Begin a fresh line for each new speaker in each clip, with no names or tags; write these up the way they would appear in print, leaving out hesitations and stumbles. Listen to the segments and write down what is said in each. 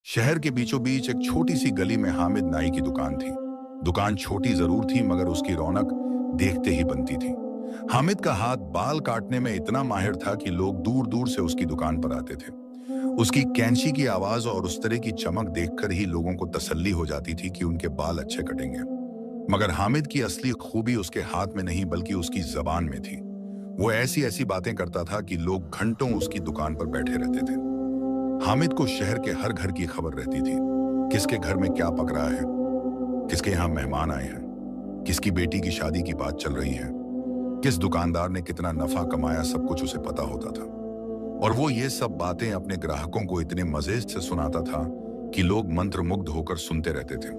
शहर के बीचों बीच एक छोटी सी गली में हामिद नाई की दुकान थी। दुकान छोटी जरूर थी मगर उसकी रौनक देखते ही बनती थी। हामिद का हाथ बाल काटने में इतना माहिर था कि लोग दूर दूर से उसकी दुकान पर आते थे। उसकी कैंची की आवाज और उस तरह की चमक देखकर ही लोगों को तसल्ली हो जाती थी कि उनके बाल अच्छे कटेंगे। मगर हामिद की असली खूबी उसके हाथ में नहीं बल्कि उसकी जबान में थी। वो ऐसी ऐसी बातें करता था कि लोग घंटों उसकी दुकान पर बैठे रहते थे। हामिद को शहर के हर घर की खबर रहती थी। किसके घर में क्या पक रहा है, किसके यहाँ मेहमान आए हैं, किसकी बेटी की शादी की बात चल रही है, किस दुकानदार ने कितना नफा कमाया, सब कुछ उसे पता होता था। और वो ये सब बातें अपने ग्राहकों को इतने मजे से सुनाता था कि लोग मंत्रमुग्ध होकर सुनते रहते थे।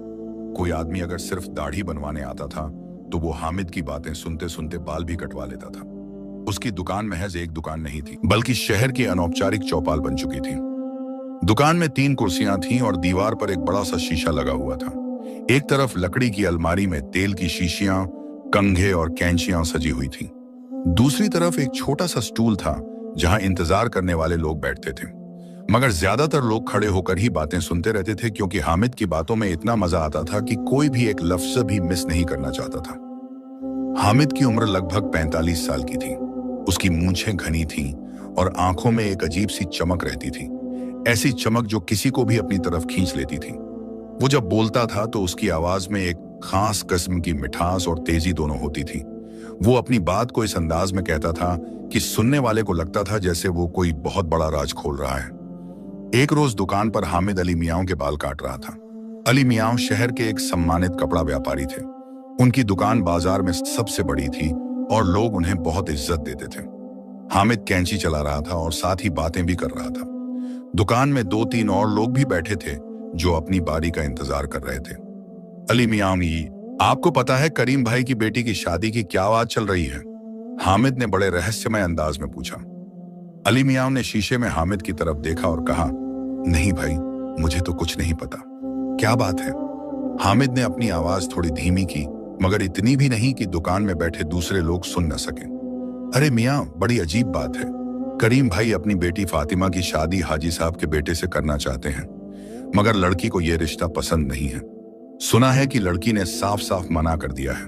कोई आदमी अगर सिर्फ दाढ़ी बनवाने आता था तो वो हामिद की बातें सुनते सुनते बाल भी कटवा लेता था। उसकी दुकान महज एक दुकान नहीं थी बल्कि शहर की अनौपचारिक चौपाल बन चुकी थी। दुकान में 3 कुर्सियां थीं और दीवार पर एक बड़ा सा शीशा लगा हुआ था। एक तरफ लकड़ी की अलमारी में तेल की शीशियां, कंघे और कैंचियां सजी हुई थीं। दूसरी तरफ एक छोटा सा स्टूल था जहां इंतजार करने वाले लोग बैठते थे। मगर ज्यादातर लोग खड़े होकर ही बातें सुनते रहते थे क्योंकि हामिद की बातों में इतना मजा आता था कि कोई भी एक लफ्ज भी मिस नहीं करना चाहता था। हामिद की उम्र लगभग 45 साल की थी। उसकी मूंछें घनी थीं और आंखों में एक अजीब सी चमक रहती थी, ऐसी चमक जो किसी को भी अपनी तरफ खींच लेती थी। वो जब बोलता था तो उसकी आवाज में एक खास किस्म की मिठास और तेजी दोनों होती थी। वो अपनी बात को इस अंदाज में कहता था कि सुनने वाले को लगता था जैसे वो कोई बहुत बड़ा राज खोल रहा है। एक रोज दुकान पर हामिद अली मियां के बाल काट रहा था। अली मियां शहर के एक सम्मानित कपड़ा व्यापारी थे। उनकी दुकान बाजार में सबसे बड़ी थी और लोग उन्हें बहुत इज्जत देते थे। हामिद कैंची चला रहा था और साथ ही बातें भी कर रहा था। दुकान में 2-3 और लोग भी बैठे थे जो अपनी बारी का इंतजार कर रहे थे। अली मियां, आपको पता है करीम भाई की बेटी की शादी की क्या बात चल रही है? हामिद ने बड़े रहस्यमय अंदाज में पूछा। अली मियां ने शीशे में हामिद की तरफ देखा और कहा, नहीं भाई, मुझे तो कुछ नहीं पता। क्या बात है? हामिद ने अपनी आवाज थोड़ी धीमी की मगर इतनी भी नहीं कि दुकान में बैठे दूसरे लोग सुन न सके। अरे मियां, बड़ी अजीब बात है। करीम भाई अपनी बेटी फातिमा की शादी हाजी साहब के बेटे से करना चाहते हैं मगर लड़की को यह रिश्ता पसंद नहीं है। सुना है कि लड़की ने साफ साफ मना कर दिया है।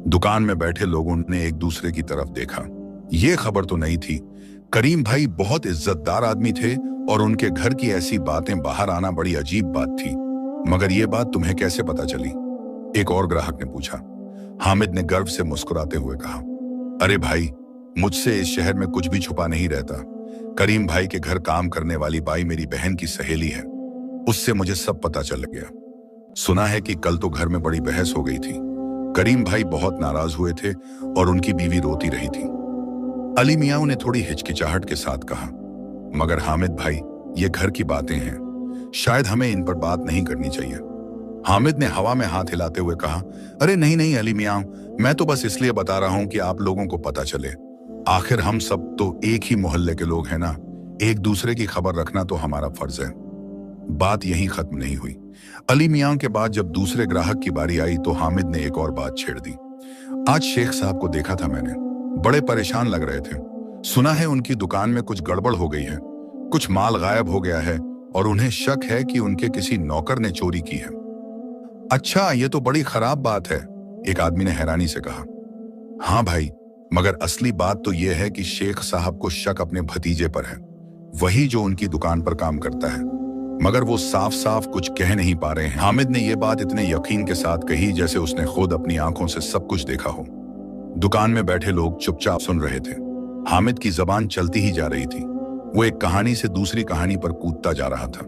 दुकान में बैठे लोगों ने एक दूसरे की तरफ देखा। यह खबर तो नहीं थी। करीम भाई बहुत इज्जतदार आदमी थे और उनके घर की ऐसी बातें बाहर आना बड़ी अजीब बात थी। मगर यह बात तुम्हें कैसे पता चली? एक और ग्राहक ने पूछा। हामिद ने गर्व से मुस्कुराते हुए कहा, अरे भाई, मुझसे इस शहर में कुछ भी छुपा नहीं रहता। करीम भाई के घर काम करने वाली बाई मेरी बहन की सहेली है, उससे मुझे सब पता चल गया। सुना है कि कल तो घर में बड़ी बहस हो गई थी। करीम भाई बहुत नाराज हुए थे और उनकी बीवी रोती रही थी। अली मियां ने थोड़ी हिचकिचाहट के साथ कहा, मगर हामिद भाई, ये घर की बातें हैं, शायद हमें इन पर बात नहीं करनी चाहिए। हामिद ने हवा में हाथ हिलाते हुए कहा, अरे नहीं नहीं अली मियां, मैं तो बस इसलिए बता रहा हूं कि आप लोगों को पता चले। आखिर हम सब तो एक ही मोहल्ले के लोग हैं ना, एक दूसरे की खबर रखना तो हमारा फर्ज है। बात यहीं खत्म नहीं हुई। अली मियां के बाद जब दूसरे ग्राहक की बारी आई तो हामिद ने एक और बात छेड़ दी। आज शेख साहब को देखा था मैंने, बड़े परेशान लग रहे थे। सुना है उनकी दुकान में कुछ गड़बड़ हो गई है, कुछ माल गायब हो गया है और उन्हें शक है कि उनके किसी नौकर ने चोरी की है। अच्छा, ये तो बड़ी खराब बात है, एक आदमी ने हैरानी से कहा। हाँ भाई, मगर असली बात तो यह है कि शेख साहब को शक अपने भतीजे पर है, वही जो उनकी दुकान पर काम करता है, मगर वो साफ साफ कुछ कह नहीं पा रहे हैं। हामिद ने यह बात इतने यकीन के साथ कही जैसे उसने खुद अपनी आंखों से सब कुछ देखा हो। दुकान में बैठे लोग चुपचाप सुन रहे थे। हामिद की जबान चलती ही जा रही थी। वो एक कहानी से दूसरी कहानी पर कूदता जा रहा था।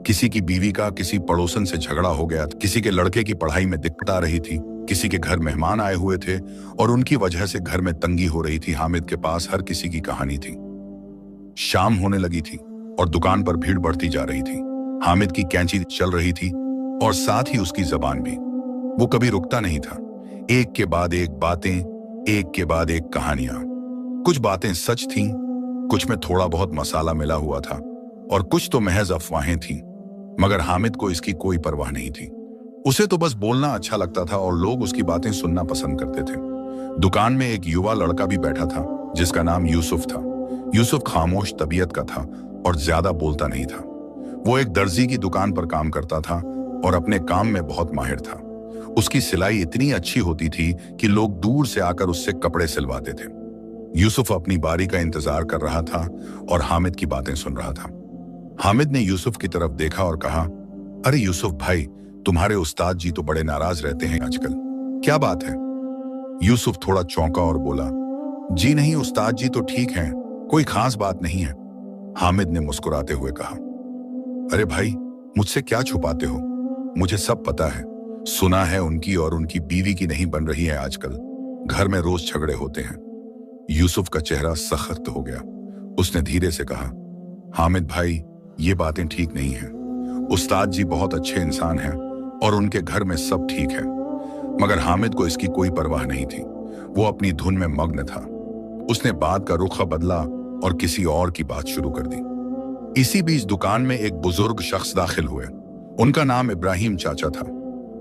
किसी की बीवी का किसी पड़ोसन से झगड़ा हो गया, किसी के लड़के की पढ़ाई में दिक्कत आ रही थी, किसी के घर मेहमान आए हुए थे और उनकी वजह से घर में तंगी हो रही थी। हामिद के पास हर किसी की कहानी थी। शाम होने लगी थी और दुकान पर भीड़ बढ़ती जा रही थी। हामिद की कैंची चल रही थी और साथ ही उसकी जबान भी। वो कभी रुकता नहीं था। एक के बाद एक बातें, एक के बाद एक कहानियां। कुछ बातें सच थीं, कुछ में थोड़ा बहुत मसाला मिला हुआ था और कुछ तो महज अफवाहें थीं। मगर हामिद को इसकी कोई परवाह नहीं थी। उसे तो बस बोलना अच्छा लगता था और लोग उसकी बातें सुनना पसंद करते थे। दुकान में एक युवा लड़का भी बैठा था जिसका नाम यूसुफ था। यूसुफ खामोश तबीयत का था और ज्यादा बोलता नहीं था। वो एक दर्जी की दुकान पर काम करता था और अपने काम में बहुत माहिर था। उसकी सिलाई इतनी अच्छी होती थी कि लोग दूर से आकर उससे कपड़े सिलवाते थे। यूसुफ अपनी बारी का इंतजार कर रहा था और हामिद की बातें सुन रहा था। हामिद ने यूसुफ की तरफ देखा और कहा, अरे यूसुफ भाई, तुम्हारे उस्ताद जी तो बड़े नाराज रहते हैं आजकल, क्या बात है? यूसुफ थोड़ा चौंका और बोला, जी नहीं उस्ताद जी तो ठीक हैं, कोई खास बात नहीं है। हामिद ने मुस्कुराते हुए कहा, अरे भाई, मुझसे क्या छुपाते हो? मुझे सब पता है। सुना है उनकी और उनकी बीवी की नहीं बन रही है आजकल, घर में रोज झगड़े होते हैं। यूसुफ का चेहरा सख्त हो गया। उसने धीरे से कहा, हामिद भाई, ये बातें ठीक नहीं हैं। उस्ताद जी बहुत अच्छे इंसान हैं और उनके घर में सब ठीक है। मगर हामिद को इसकी कोई परवाह नहीं थी। वो अपनी धुन में मग्न था। उसने बात का रुख बदला और किसी और की बात शुरू कर दी। इसी बीच दुकान में एक बुजुर्ग शख्स दाखिल हुए। उनका नाम इब्राहिम चाचा था।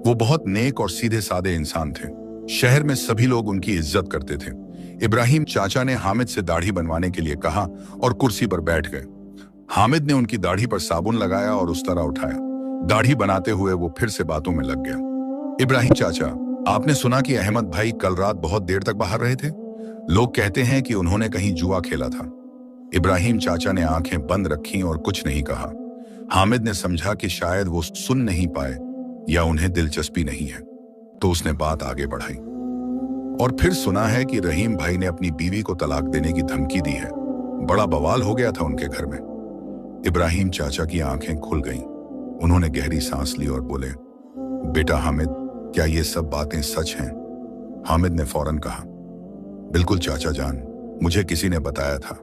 वो बहुत नेक और सीधे साधे इंसान थे। शहर में सभी लोग उनकी इज्जत करते थे। इब्राहिम चाचा ने हामिद से दाढ़ी बनवाने के लिए कहा और कुर्सी पर बैठ गए। हामिद ने उनकी दाढ़ी पर साबुन लगाया और उस तरह उठाया। दाढ़ी बनाते हुए वो फिर से बातों में लग गया। इब्राहिम चाचा, आपने सुना कि अहमद भाई कल रात बहुत देर तक बाहर रहे थे? लोग कहते हैं कि उन्होंने कहीं जुआ खेला था। इब्राहिम चाचा ने आंखें बंद रखीं और कुछ नहीं कहा। हामिद ने समझा कि शायद वो सुन नहीं पाए या उन्हें दिलचस्पी नहीं है, तो उसने बात आगे बढ़ाई। और फिर सुना है कि रहीम भाई ने अपनी बीवी को तलाक देने की धमकी दी है। बड़ा बवाल हो गया था उनके घर में। इब्राहिम चाचा की आंखें खुल गईं। उन्होंने गहरी सांस ली और बोले, बेटा हामिद, क्या ये सब बातें सच हैं? हामिद ने फौरन कहा, बिल्कुल चाचा जान, मुझे किसी ने बताया था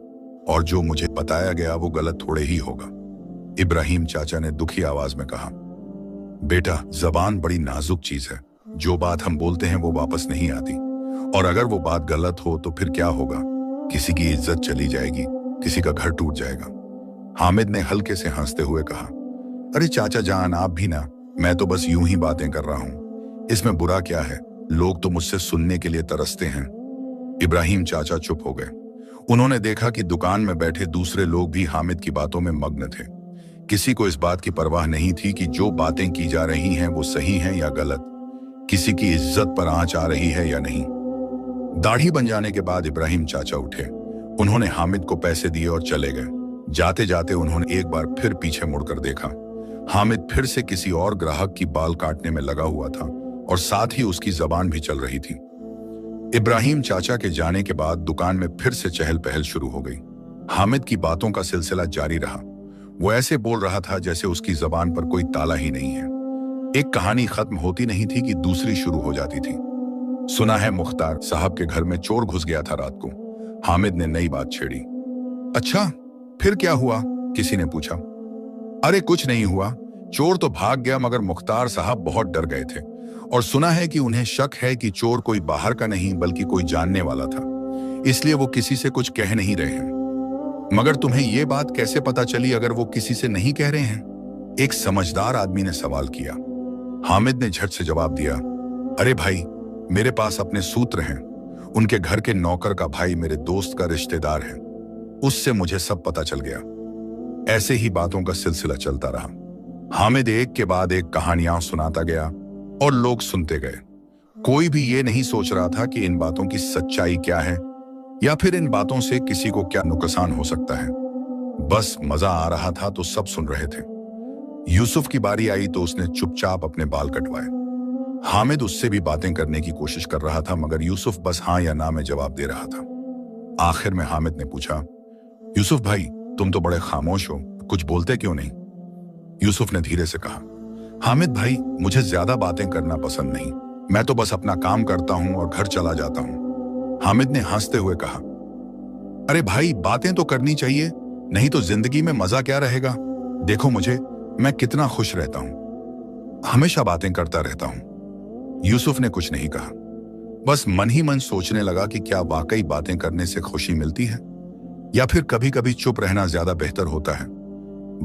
और जो मुझे बताया गया वो गलत थोड़े ही होगा। इब्राहिम चाचा ने दुखी आवाज में कहा, बेटा, जबान बड़ी नाजुक चीज है। जो बात हम बोलते हैं वो वापस नहीं आती, और अगर वो बात गलत हो तो फिर क्या होगा? किसी की इज्जत चली जाएगी, किसी का घर टूट जाएगा। हामिद ने हल्के से हंसते हुए कहा, अरे चाचा जान, आप भी ना, मैं तो बस यूं ही बातें कर रहा हूं। इसमें बुरा क्या है? लोग तो मुझसे सुनने के लिए तरसते हैं। इब्राहिम चाचा चुप हो गए। उन्होंने देखा कि दुकान में बैठे दूसरे लोग भी हामिद की बातों में मग्न थे। किसी को इस बात की परवाह नहीं थी कि जो बातें की जा रही हैं वो सही हैं या गलत, किसी की इज्जत पर आंच आ रही है या नहीं। दाढ़ी बन जाने के बाद इब्राहिम चाचा उठे। उन्होंने हामिद को पैसे दिए और चले गए। जाते जाते उन्होंने एक बार फिर पीछे मुड़कर देखा। हामिद फिर से किसी और ग्राहक की बाल काटने में लगा हुआ था और साथ ही उसकी जबान भी चल रही थी। इब्राहिम चाचा के जाने के बाद दुकान में फिर से चहल पहल शुरू हो गई। हामिद की बातों का सिलसिला जारी रहा। वो ऐसे बोल रहा था जैसे उसकी जबान पर कोई ताला ही नहीं है। एक कहानी खत्म होती नहीं थी कि दूसरी शुरू हो जाती थी। सुना है मुख्तार साहब के घर में चोर घुस गया था रात को। हामिद ने नई बात छेड़ी। अच्छा, फिर क्या हुआ? किसी ने पूछा। अरे कुछ नहीं हुआ, चोर तो भाग गया, मगर मुख्तार साहब बहुत डर गए थे और सुना है कि उन्हें शक है कि चोर कोई बाहर का नहीं बल्कि कोई जानने वाला था, इसलिए वो किसी से कुछ कह नहीं रहे हैं। मगर तुम्हें ये बात कैसे पता चली अगर वो किसी से नहीं कह रहे हैं? एक समझदार आदमी ने सवाल किया। हामिद ने झट से जवाब दिया, अरे भाई, मेरे पास अपने सूत्र हैं। उनके घर के नौकर का भाई मेरे दोस्त का रिश्तेदार है, उससे मुझे सब पता चल गया। ऐसे ही बातों का सिलसिला चलता रहा। हामिद एक के बाद एक कहानियां सुनाता गया और लोग सुनते गए। कोई भी ये नहीं सोच रहा था कि इन बातों की सच्चाई क्या है या फिर इन बातों से किसी को क्या नुकसान हो सकता है। बस मजा आ रहा था तो सब सुन रहे थे। यूसुफ की बारी आई तो उसने चुपचाप अपने बाल कटवाए। हामिद उससे भी बातें करने की कोशिश कर रहा था, मगर यूसुफ बस हाँ या ना में जवाब दे रहा था। आखिर में हामिद ने पूछा, यूसुफ भाई, तुम तो बड़े खामोश हो, कुछ बोलते क्यों नहीं? यूसुफ ने धीरे से कहा, हामिद भाई, मुझे ज्यादा बातें करना पसंद नहीं। मैं तो बस अपना काम करता हूं और घर चला जाता हूं। हामिद ने हंसते हुए कहा, अरे भाई, बातें तो करनी चाहिए, नहीं तो जिंदगी में मजा क्या रहेगा? देखो मुझे, मैं कितना खुश रहता हूं, हमेशा बातें करता रहता हूं। यूसुफ ने कुछ नहीं कहा, बस मन ही मन सोचने लगा कि क्या वाकई बातें करने से खुशी मिलती है या फिर कभी कभी चुप रहना ज्यादा बेहतर होता है।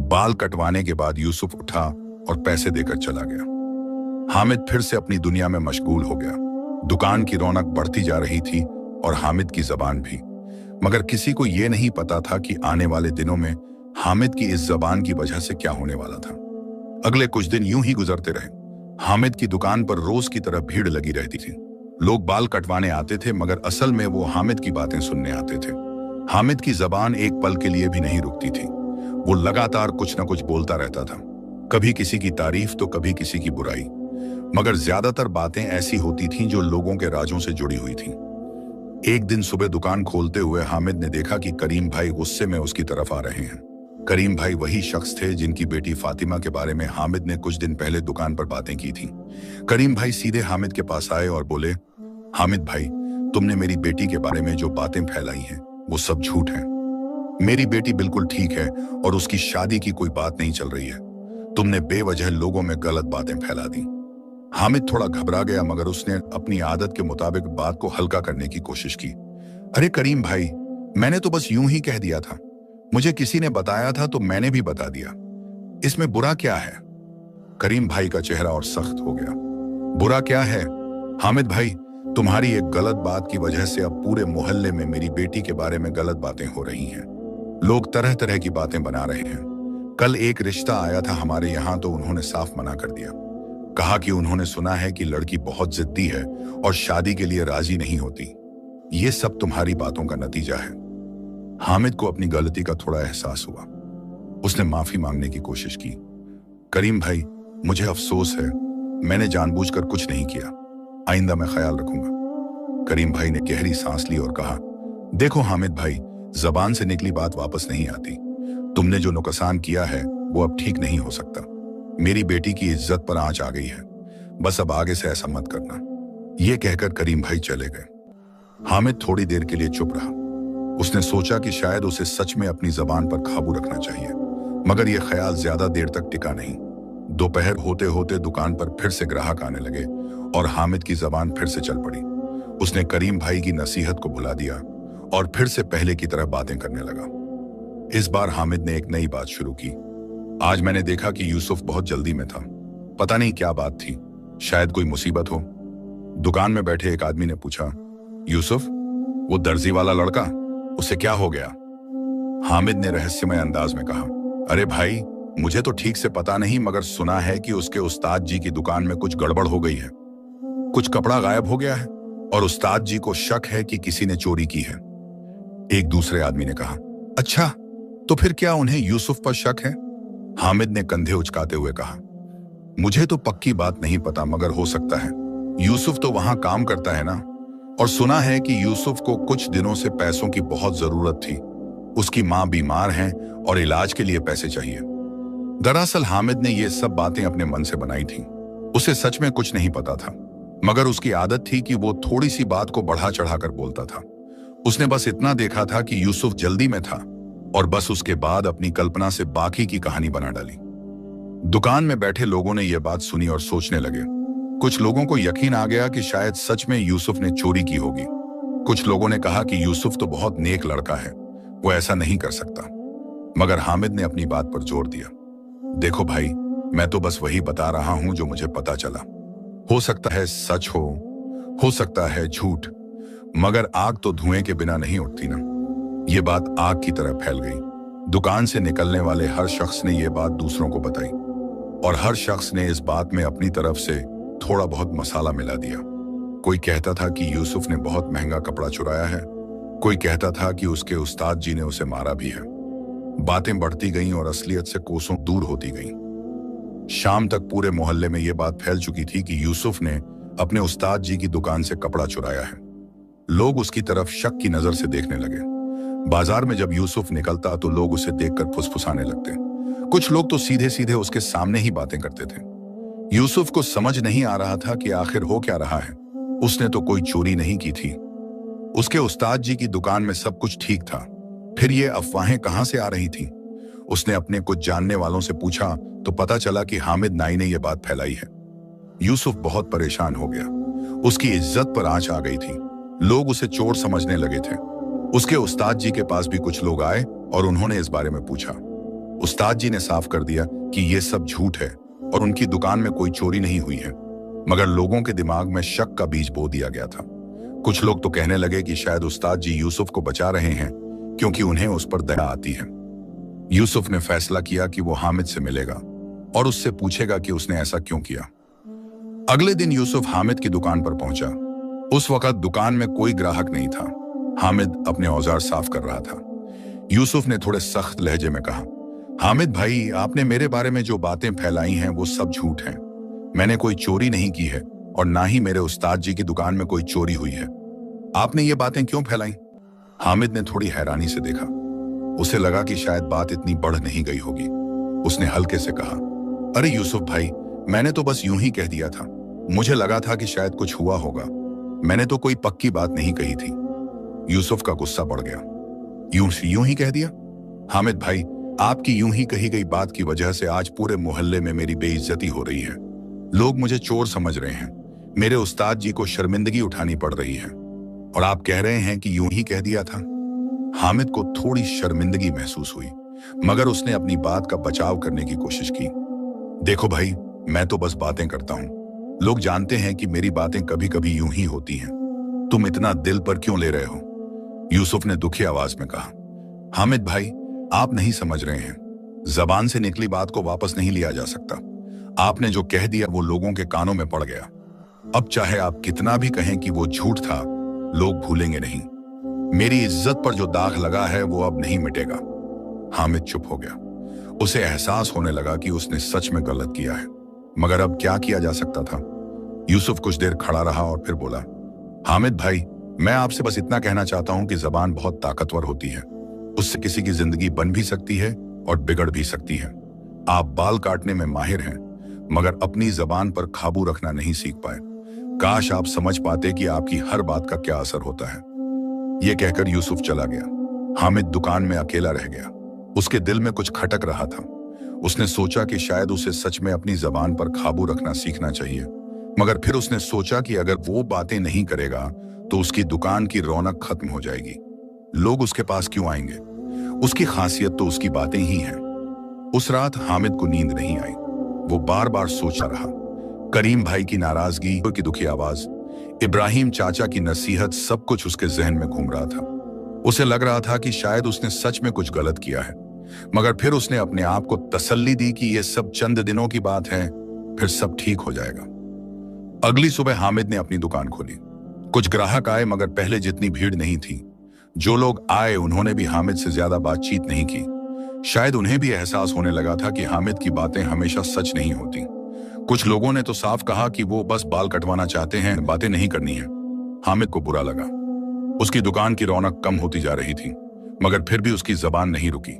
बाल कटवाने के बाद यूसुफ उठा और पैसे देकर चला गया। हामिद फिर से अपनी दुनिया में मशगूल हो गया। दुकान की रौनक बढ़ती जा रही थी और हामिद की जबान भी, मगर किसी को यह नहीं पता था कि आने वाले दिनों में हामिद की इस जबान की वजह से क्या होने वाला था। अगले कुछ दिन यूं ही गुजरते रहे। हामिद की दुकान पर रोज की तरह भीड़ लगी रहती थी। लोग बाल कटवाने आते थे, मगर असल में वो हामिद की बातें सुनने आते थे। हामिद की जबान एक पल के लिए भी नहीं रुकती थी। वो लगातार कुछ न कुछ बोलता रहता था, कभी किसी की तारीफ तो कभी किसी की बुराई, मगर ज्यादातर बातें ऐसी होती थीं जो लोगों के राजों से जुड़ी हुई थीं। एक दिन सुबह दुकान खोलते हुए हामिद ने देखा कि करीम भाई गुस्से में उसकी तरफ आ रहे हैं। करीम भाई वही शख्स थे जिनकी बेटी फातिमा के बारे में हामिद ने कुछ दिन पहले दुकान पर बातें की थीं। करीम भाई सीधे हामिद के पास आए और बोले, हामिद भाई, तुमने मेरी बेटी के बारे में जो बातें फैलाई हैं वो सब झूठ है। मेरी बेटी बिल्कुल ठीक है और उसकी शादी की कोई बात नहीं चल रही है। तुमने बेवजह लोगों में गलत बातें फैला दी। हामिद थोड़ा घबरा गया, मगर उसने अपनी आदत के मुताबिक बात को हल्का करने की कोशिश की। अरे करीम भाई, मैंने तो बस यूं ही कह दिया था। मुझे किसी ने बताया था तो मैंने भी बता दिया। इसमें बुरा क्या है? करीम भाई का चेहरा और सख्त हो गया। बुरा क्या है? हामिद भाई, तुम्हारी एक गलत बात की वजह से अब पूरे मोहल्ले में मेरी बेटी के बारे में गलत बातें हो रही हैं। लोग तरह तरह की बातें बना रहे हैं। कल एक रिश्ता आया था हमारे यहाँ, तो उन्होंने साफ मना कर दिया। कहा कि उन्होंने सुना है कि लड़की बहुत जिद्दी है और शादी के लिए राजी नहीं होती। ये सब तुम्हारी बातों का नतीजा है। हामिद को अपनी गलती का थोड़ा एहसास हुआ। उसने माफी मांगने की कोशिश की। करीम भाई, मुझे अफसोस है, मैंने जानबूझकर कुछ नहीं किया। आइंदा मैं ख्याल रखूंगा। करीम भाई ने गहरी सांस ली और कहा, देखो हामिद भाई, जबान से निकली बात वापस नहीं आती। तुमने जो नुकसान किया है वो अब ठीक नहीं हो सकता। मेरी बेटी की इज्जत पर आंच आ गई है। बस अब आगे से ऐसा मत करना। ये कहकर करीम भाई चले गए। हामिद थोड़ी देर के लिए चुप रहा। उसने सोचा कि शायद उसे सच में अपनी जबान पर काबू रखना चाहिए, मगर यह ख्याल ज्यादा देर तक टिका नहीं। दोपहर होते होते दुकान पर फिर से ग्राहक आने लगे और हामिद की जबान फिर से चल पड़ी। उसने करीम भाई की नसीहत को भुला दिया और फिर से पहले की तरह बातें करने लगा। इस बार हामिद ने एक नई बात शुरू की। आज मैंने देखा कि यूसुफ बहुत जल्दी में था। पता नहीं क्या बात थी, शायद कोई मुसीबत हो। दुकान में बैठे एक आदमी ने पूछा, यूसुफ, वो दर्जी वाला लड़का, उसे क्या हो गया? हामिद ने रहस्यमय अंदाज में कहा, अरे भाई, मुझे तो ठीक से पता नहीं, मगर सुना है कि उसके उस्ताद जी की दुकान में कुछ गड़बड़ हो गई है। कुछ कपड़ा गायब हो गया है और उस्ताद जी को शक है कि किसी ने चोरी की है। एक दूसरे आदमी ने कहा, अच्छा, तो फिर क्या उन्हें यूसुफ पर शक है? हामिद ने कंधे उचकाते हुए कहा, मुझे तो पक्की बात नहीं पता, मगर हो सकता है। यूसुफ तो वहां काम करता है ना, और सुना है कि यूसुफ को कुछ दिनों से पैसों की बहुत जरूरत थी। उसकी मां बीमार है और इलाज के लिए पैसे चाहिए। दरअसल हामिद ने ये सब बातें अपने मन से बनाई थीं। उसे सच में कुछ नहीं पता था, मगर उसकी आदत थी कि वो थोड़ी सी बात को बढ़ा चढ़ाकर बोलता था। उसने बस इतना देखा था कि यूसुफ जल्दी में था और बस उसके बाद अपनी कल्पना से बाकी की कहानी बना डाली। दुकान में बैठे लोगों ने यह बात सुनी और सोचने लगे। कुछ लोगों को यकीन आ गया कि शायद सच में यूसुफ ने चोरी की होगी। कुछ लोगों ने कहा कि यूसुफ तो बहुत नेक लड़का है, वो ऐसा नहीं कर सकता। मगर हामिद ने अपनी बात पर जोर दिया, देखो भाई, मैं तो बस वही बता रहा हूं जो मुझे पता चला। हो सकता है सच हो सकता है झूठ, मगर आग तो धुएं के बिना नहीं उठती ना। ये बात आग की तरह फैल गई। दुकान से निकलने वाले हर शख्स ने यह बात दूसरों को बताई और हर शख्स ने इस बात में अपनी तरफ से थोड़ा बहुत मसाला मिला दिया। कोई कहता था कि यूसुफ ने बहुत महंगा कपड़ा चुराया है, कोई कहता था कि उसके उस्ताद जी ने उसे मारा भी है। बातें बढ़ती गईं और असलियत से कोसों दूर होती गईं। शाम तक पूरे मोहल्ले में यह बात फैल चुकी थी कि यूसुफ ने अपने उस्ताद जी की दुकान से कपड़ा चुराया है। लोग उसकी तरफ शक की नजर से देखने लगे। बाजार में जब यूसुफ निकलता तो लोग उसे देखकर फुसफुसाने लगते। कुछ लोग तो सीधे सीधे उसके सामने ही बातें करते थे। यूसुफ को समझ नहीं आ रहा था कि आखिर हो क्या रहा है। उसने तो कोई चोरी नहीं की थी। उसके उस्ताद जी की दुकान में सब कुछ ठीक था, फिर ये अफवाहें कहां से आ रही थीं? उसने अपने कुछ जानने वालों से पूछा तो पता चला कि हामिद नाई ने यह बात फैलाई है। यूसुफ बहुत परेशान हो गया। उसकी इज्जत पर आंच आ गई थी। लोग उसे चोर समझने लगे थे। उसके उस्ताद जी के पास भी कुछ लोग आए और उन्होंने इस बारे में पूछा। उस्ताद जी ने साफ कर दिया कि यह सब झूठ है और उनकी दुकान में कोई चोरी नहीं हुई है, मगर लोगों के दिमाग में शक का बीज बो दिया गया था। कुछ लोग तो कहने लगे कि शायद उस्ताद जी यूसुफ को बचा रहे हैं क्योंकि उन्हें उस पर दया आती है। यूसुफ ने फैसला किया कि वो हामिद से मिलेगा और उससे पूछेगा कि उसने ऐसा क्यों किया। अगले दिन यूसुफ हामिद की दुकान पर पहुंचा। उस वक्त दुकान में कोई ग्राहक नहीं था। हामिद अपने औजार साफ कर रहा था। यूसुफ ने थोड़े सख्त लहजे में कहा, हामिद भाई, आपने मेरे बारे में जो बातें फैलाई हैं वो सब झूठ हैं। मैंने कोई चोरी नहीं की है और ना ही मेरे उस्ताद जी की दुकान में कोई चोरी हुई है। आपने ये बातें क्यों फैलाई? हामिद ने थोड़ी हैरानी से देखा। उसे लगा कि शायद बात इतनी बढ़ नहीं गई होगी। उसने हल्के से कहा, अरे यूसुफ भाई, मैंने तो बस यूं ही कह दिया था। मुझे लगा था कि शायद कुछ हुआ होगा। मैंने तो कोई पक्की बात नहीं कही थी। यूसुफ का गुस्सा बढ़ गया। यूं ही कह दिया? हामिद भाई, आपकी यूं ही कही गई बात की वजह से आज पूरे मोहल्ले में मेरी बेइज्जती हो रही है। लोग मुझे चोर समझ रहे हैं। मेरे उस्ताद जी को शर्मिंदगी उठानी पड़ रही है और आप कह रहे हैं कि यूं ही कह दिया था। हामिद को थोड़ी शर्मिंदगी महसूस हुई, मगर उसने अपनी बात का बचाव करने की कोशिश की। देखो भाई, मैं तो बस बातें करता हूं। लोग जानते हैं कि मेरी बातें कभी कभी यूं ही होती हैं। तुम इतना दिल पर क्यों ले रहे हो? यूसुफ ने दुखी आवाज में कहा। हामिद भाई, आप नहीं समझ रहे हैं। जबान से निकली बात को वापस नहीं लिया जा सकता। आपने जो कह दिया वो लोगों के कानों में पड़ गया। अब चाहे आप कितना भी कहें कि वो झूठ था, लोग भूलेंगे नहीं। मेरी इज्जत पर जो दाग लगा है वो अब नहीं मिटेगा। हामिद चुप हो गया। उसे एहसास होने लगा कि उसने सच में गलत किया है, मगर अब क्या किया जा सकता था? यूसुफ कुछ देर खड़ा रहा और फिर बोला, हामिद भाई, मैं आपसे बस इतना कहना चाहता हूं कि जबान बहुत ताकतवर होती है। उससे किसी की जिंदगी बन भी सकती है और बिगड़ भी सकती है। आप बाल काटने में माहिर हैं, मगर अपनी जबान पर काबू रखना नहीं सीख पाए। काश आप समझ पाते कि आपकी हर बात का क्या असर होता है। यह कहकर यूसुफ चला गया। हामिद दुकान में अकेला रह गया। उसके दिल में कुछ खटक रहा था। उसने सोचा कि शायद उसे सच में अपनी जबान पर काबू रखना सीखना चाहिए, मगर फिर उसने सोचा कि अगर वो बातें नहीं करेगा तो उसकी दुकान की रौनक खत्म हो जाएगी। लोग उसके पास क्यों आएंगे? उसकी खासियत तो उसकी बातें ही हैं। उस रात हामिद को नींद नहीं आई। वो बार बार सोचता रहा। करीम भाई की नाराजगी की दुखी आवाज, इब्राहिम चाचा की नसीहत, सब कुछ उसके जहन में घूम रहा था। उसे लग रहा था कि शायद उसने सच में कुछ गलत किया है, मगर फिर उसने अपने आप को तसल्ली दी कि यह सब चंद दिनों की बात है, फिर सब ठीक हो जाएगा। अगली सुबह हामिद ने अपनी दुकान खोली। कुछ ग्राहक आए, मगर पहले जितनी भीड़ नहीं थी। जो लोग आए उन्होंने भी हामिद से ज्यादा बातचीत नहीं की। शायद उन्हें भी एहसास होने लगा था कि हामिद की बातें हमेशा सच नहीं होती। कुछ लोगों ने तो साफ कहा कि वो बस बाल कटवाना चाहते हैं, बातें नहीं करनी है। हामिद को बुरा लगा। उसकी दुकान की रौनक कम होती जा रही थी, मगर फिर भी उसकी जबान नहीं रुकी।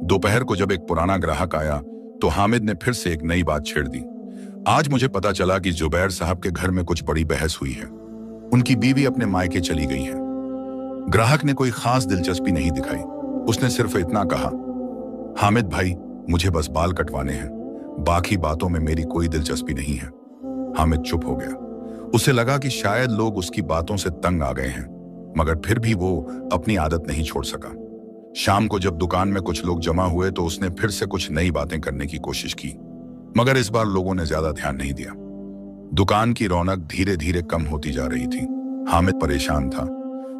दोपहर को जब एक पुराना ग्राहक आया तो हामिद ने फिर से एक नई बात छेड़ दी। आज मुझे पता चला कि जुबैर साहब के घर में कुछ बड़ी बहस हुई है। उनकी बीवी अपने मायके चली गई है। ग्राहक ने कोई खास दिलचस्पी नहीं दिखाई। उसने सिर्फ इतना कहा, हामिद भाई, मुझे बस बाल कटवाने हैं, बाकी बातों में मेरी कोई दिलचस्पी नहीं है। हामिद चुप हो गया। उसे लगा कि शायद लोग उसकी बातों से तंग आ गए हैं, मगर फिर भी वो अपनी आदत नहीं छोड़ सका। शाम को जब दुकान में कुछ लोग जमा हुए तो उसने फिर से कुछ नई बातें करने की कोशिश की, मगर इस बार लोगों ने ज्यादा ध्यान नहीं दिया। दुकान की रौनक धीरे धीरे कम होती जा रही थी। हामिद परेशान था।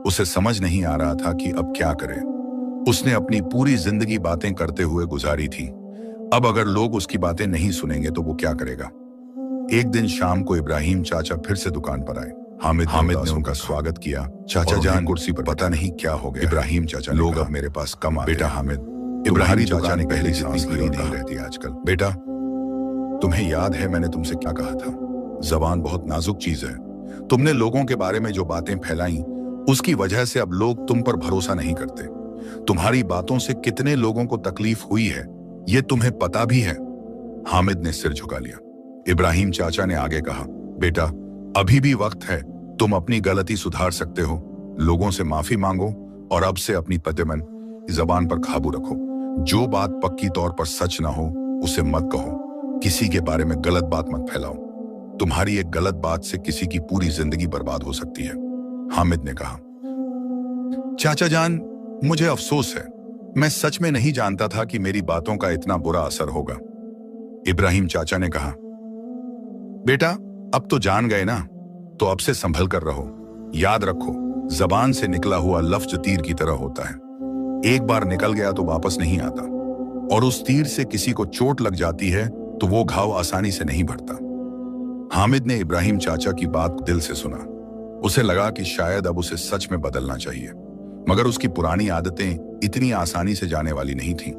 उसे समझ नहीं आ रहा था कि अब क्या करे। उसने अपनी पूरी जिंदगी बातें करते हुए गुजारी थी। अब अगर लोग उसकी बातें नहीं सुनेंगे तो वो क्या करेगा? एक दिन शाम को इब्राहिम चाचा फिर से दुकान पर आए। हामिद ने उनका स्वागत किया। चाचा जान कुर्सी पर, पता नहीं क्या हो गया। इब्राहिम चाचा, लोग अब मेरे पास कम आते हैं। बेटा हामिद, इब्राहिम चाचा ने पहले जितनी भीड़ नहीं रहती आजकल। बेटा, तुम्हें याद है मैंने तुमसे क्या कहा था? जबान बहुत नाजुक चीज है। तुमने लोगों के बारे में जो बातें फैलाई, उसकी वजह से अब लोग तुम पर भरोसा नहीं करते। तुम्हारी बातों से कितने लोगों को तकलीफ हुई है, ये तुम्हें पता भी है। हामिद ने सिर झुका लिया। इब्राहिम चाचा ने आगे कहा, बेटा, अभी भी वक्त है। तुम अपनी गलती सुधार सकते हो। लोगों से माफी मांगो और अब से अपनी पतेमन जबान पर काबू रखो। जो बात पक्की तौर पर सच ना हो उसे मत कहो। किसी के बारे में गलत बात मत फैलाओ। तुम्हारी एक गलत बात से किसी की पूरी जिंदगी बर्बाद हो सकती है। हामिद ने कहा, चाचा जान, मुझे अफसोस है। मैं सच में नहीं जानता था कि मेरी बातों का इतना बुरा असर होगा। इब्राहिम चाचा ने कहा, बेटा, अब तो जान गए ना, तो अब से संभल कर रहो। याद रखो, जबान से निकला हुआ लफ्ज तीर की तरह होता है। एक बार निकल गया तो वापस नहीं आता। और उस तीर से किसी को चोट लग जाती है तो वो घाव आसानी से नहीं भरता। हामिद ने इब्राहिम चाचा की बात दिल से सुना। उसे लगा कि शायद अब उसे सच में बदलना चाहिए, मगर उसकी पुरानी आदतें इतनी आसानी से जाने वाली नहीं थीं।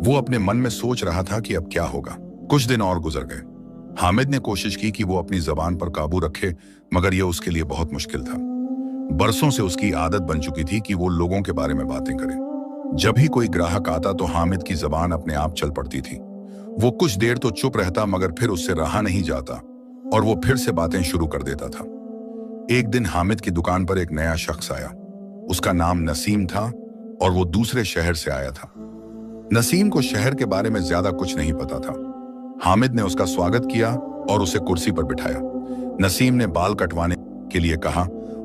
वो अपने मन में सोच रहा था कि अब क्या होगा। कुछ दिन और गुजर गए। हामिद ने कोशिश की कि वो अपनी जबान पर काबू रखे, मगर यह उसके लिए बहुत मुश्किल था। बरसों से उसकी आदत बन चुकी थी कि वो लोगों के बारे में बातें करे। जब भी कोई ग्राहक आता तो हामिद की जबान अपने आप चल पड़ती थी। वो कुछ देर तो चुप रहता, मगर फिर उससे रहा नहीं जाता और वो फिर से बातें शुरू कर देता था। एक दिन हामिद की दुकान पर एक नया शख्स आया। उसका नाम नसीम था और वो दूसरे शहर से आया था। नसीम को शहर के बारे में ज्यादा कुछ नहीं पता था। हामिद ने उसका स्वागत किया और उसे कुर्सी पर बिठाया। नसीम ने बाल कटवाने के लिए कहा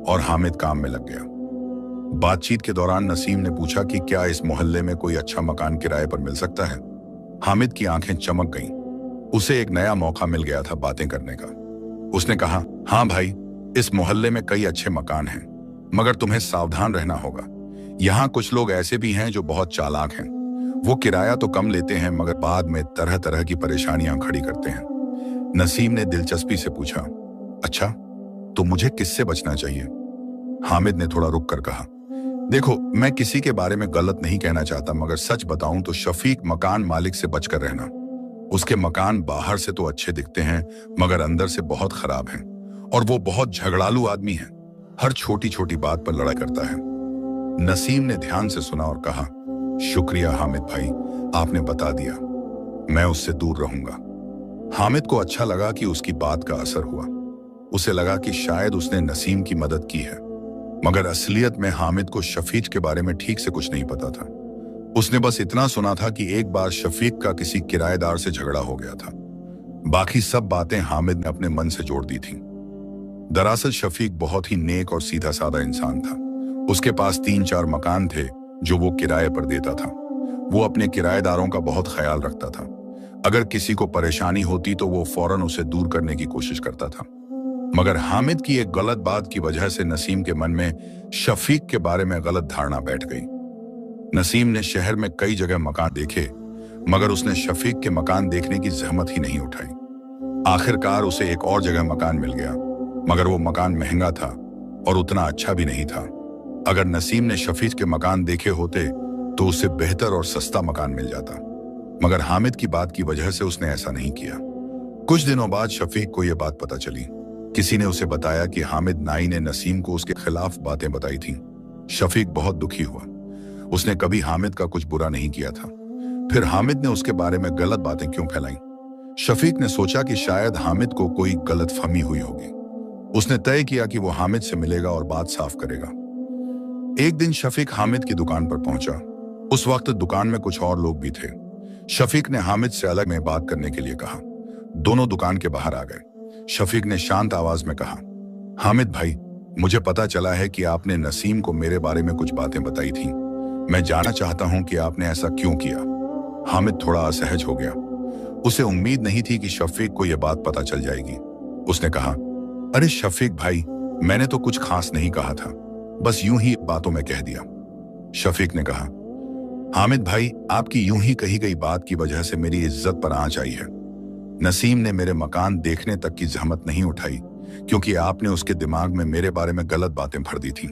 और हामिद काम में लग गया। बातचीत के दौरान नसीम ने पूछा कि क्या इस मोहल्ले में कोई अच्छा मकान किराए पर मिल सकता है। हामिद की आंखें चमक गईं। उसे एक नया मौका मिल गया था बातें करने का। उसने कहा, हाँ भाई, इस मोहल्ले में कई अच्छे मकान हैं, मगर तुम्हें सावधान रहना होगा। यहाँ कुछ लोग ऐसे भी हैं जो बहुत चालाक हैं। वो किराया तो कम लेते हैं, मगर बाद में तरह तरह की परेशानियां खड़ी करते हैं। नसीम ने दिलचस्पी से पूछा, अच्छा, तो मुझे किससे बचना चाहिए? हामिद ने थोड़ा रुक कर कहा, देखो, मैं किसी के बारे में गलत नहीं कहना चाहता, मगर सच बताऊं तो शफीक मकान मालिक से बचकर रहना। उसके मकान बाहर से तो अच्छे दिखते हैं, मगर अंदर से बहुत खराब हैं और वो बहुत झगड़ालू आदमी है। हर छोटी छोटी बात पर लड़ाई करता है। नसीम ने ध्यान से सुना और कहा, शुक्रिया हामिद भाई, आपने बता दिया। मैं उससे दूर रहूंगा। हामिद को अच्छा लगा कि उसकी बात का असर हुआ। उसे लगा कि शायद उसने नसीम की मदद की है, मगर असलियत में हामिद को शफीक के बारे में ठीक से कुछ नहीं पता था। उसने बस इतना सुना था कि एक बार शफीक का किसी किराएदार से झगड़ा हो गया था। बाकी सब बातें हामिद ने अपने मन से जोड़ दी थीं। दरअसल शफीक बहुत ही नेक और सीधा साधा इंसान था। उसके पास 3-4 मकान थे जो वो किराए पर देता था। वो अपने किराएदारों का बहुत ख्याल रखता था। अगर किसी को परेशानी होती तो वो फौरन उसे दूर करने की कोशिश करता था। मगर हामिद की एक गलत बात की वजह से नसीम के मन में शफीक के बारे में गलत धारणा बैठ गई। नसीम ने शहर में कई जगह मकान देखे, मगर उसने शफीक के मकान देखने की जहमत ही नहीं उठाई। आखिरकार उसे एक और जगह मकान मिल गया, मगर वो मकान महंगा था और उतना अच्छा भी नहीं था। अगर नसीम ने शफीक के मकान देखे होते तो उसे बेहतर और सस्ता मकान मिल जाता, मगर हामिद की बात की वजह से उसने ऐसा नहीं किया। कुछ दिनों बाद शफीक को यह बात पता चली। किसी ने उसे बताया कि हामिद नाई ने नसीम को उसके खिलाफ बातें बताई थीं। शफीक बहुत दुखी हुआ। उसने कभी हामिद का कुछ बुरा नहीं किया था, फिर हामिद ने उसके बारे में गलत बातें क्यों फैलाई? शफीक ने सोचा कि शायद हामिद को कोई गलतफहमी हुई होगी। उसने तय किया कि वो हामिद से मिलेगा और बात साफ करेगा। एक दिन शफीक हामिद की दुकान पर पहुंचा। उस वक्त दुकान में कुछ और लोग भी थे। शफीक ने हामिद से अलग में बात करने के लिए कहा। दोनों दुकान के बाहर आ गए। शफीक ने शांत आवाज में कहा, हामिद भाई, मुझे पता चला है कि आपने नसीम को मेरे बारे में कुछ बातें बताई थीं। मैं जानना चाहता हूं कि आपने ऐसा क्यों किया। हामिद थोड़ा असहज हो गया। उसे उम्मीद नहीं थी कि शफीक को यह बात पता चल जाएगी। उसने कहा, अरे शफीक भाई, मैंने तो कुछ खास नहीं कहा था, बस यूं ही बातों में कह दिया। शफीक ने कहा, हामिद भाई, आपकी यूं ही कही गई बात की वजह से मेरी इज्जत पर आंच आई है। नसीम ने मेरे मकान देखने तक की जहमत नहीं उठाई, क्योंकि आपने उसके दिमाग में मेरे बारे में गलत बातें भर दी थी।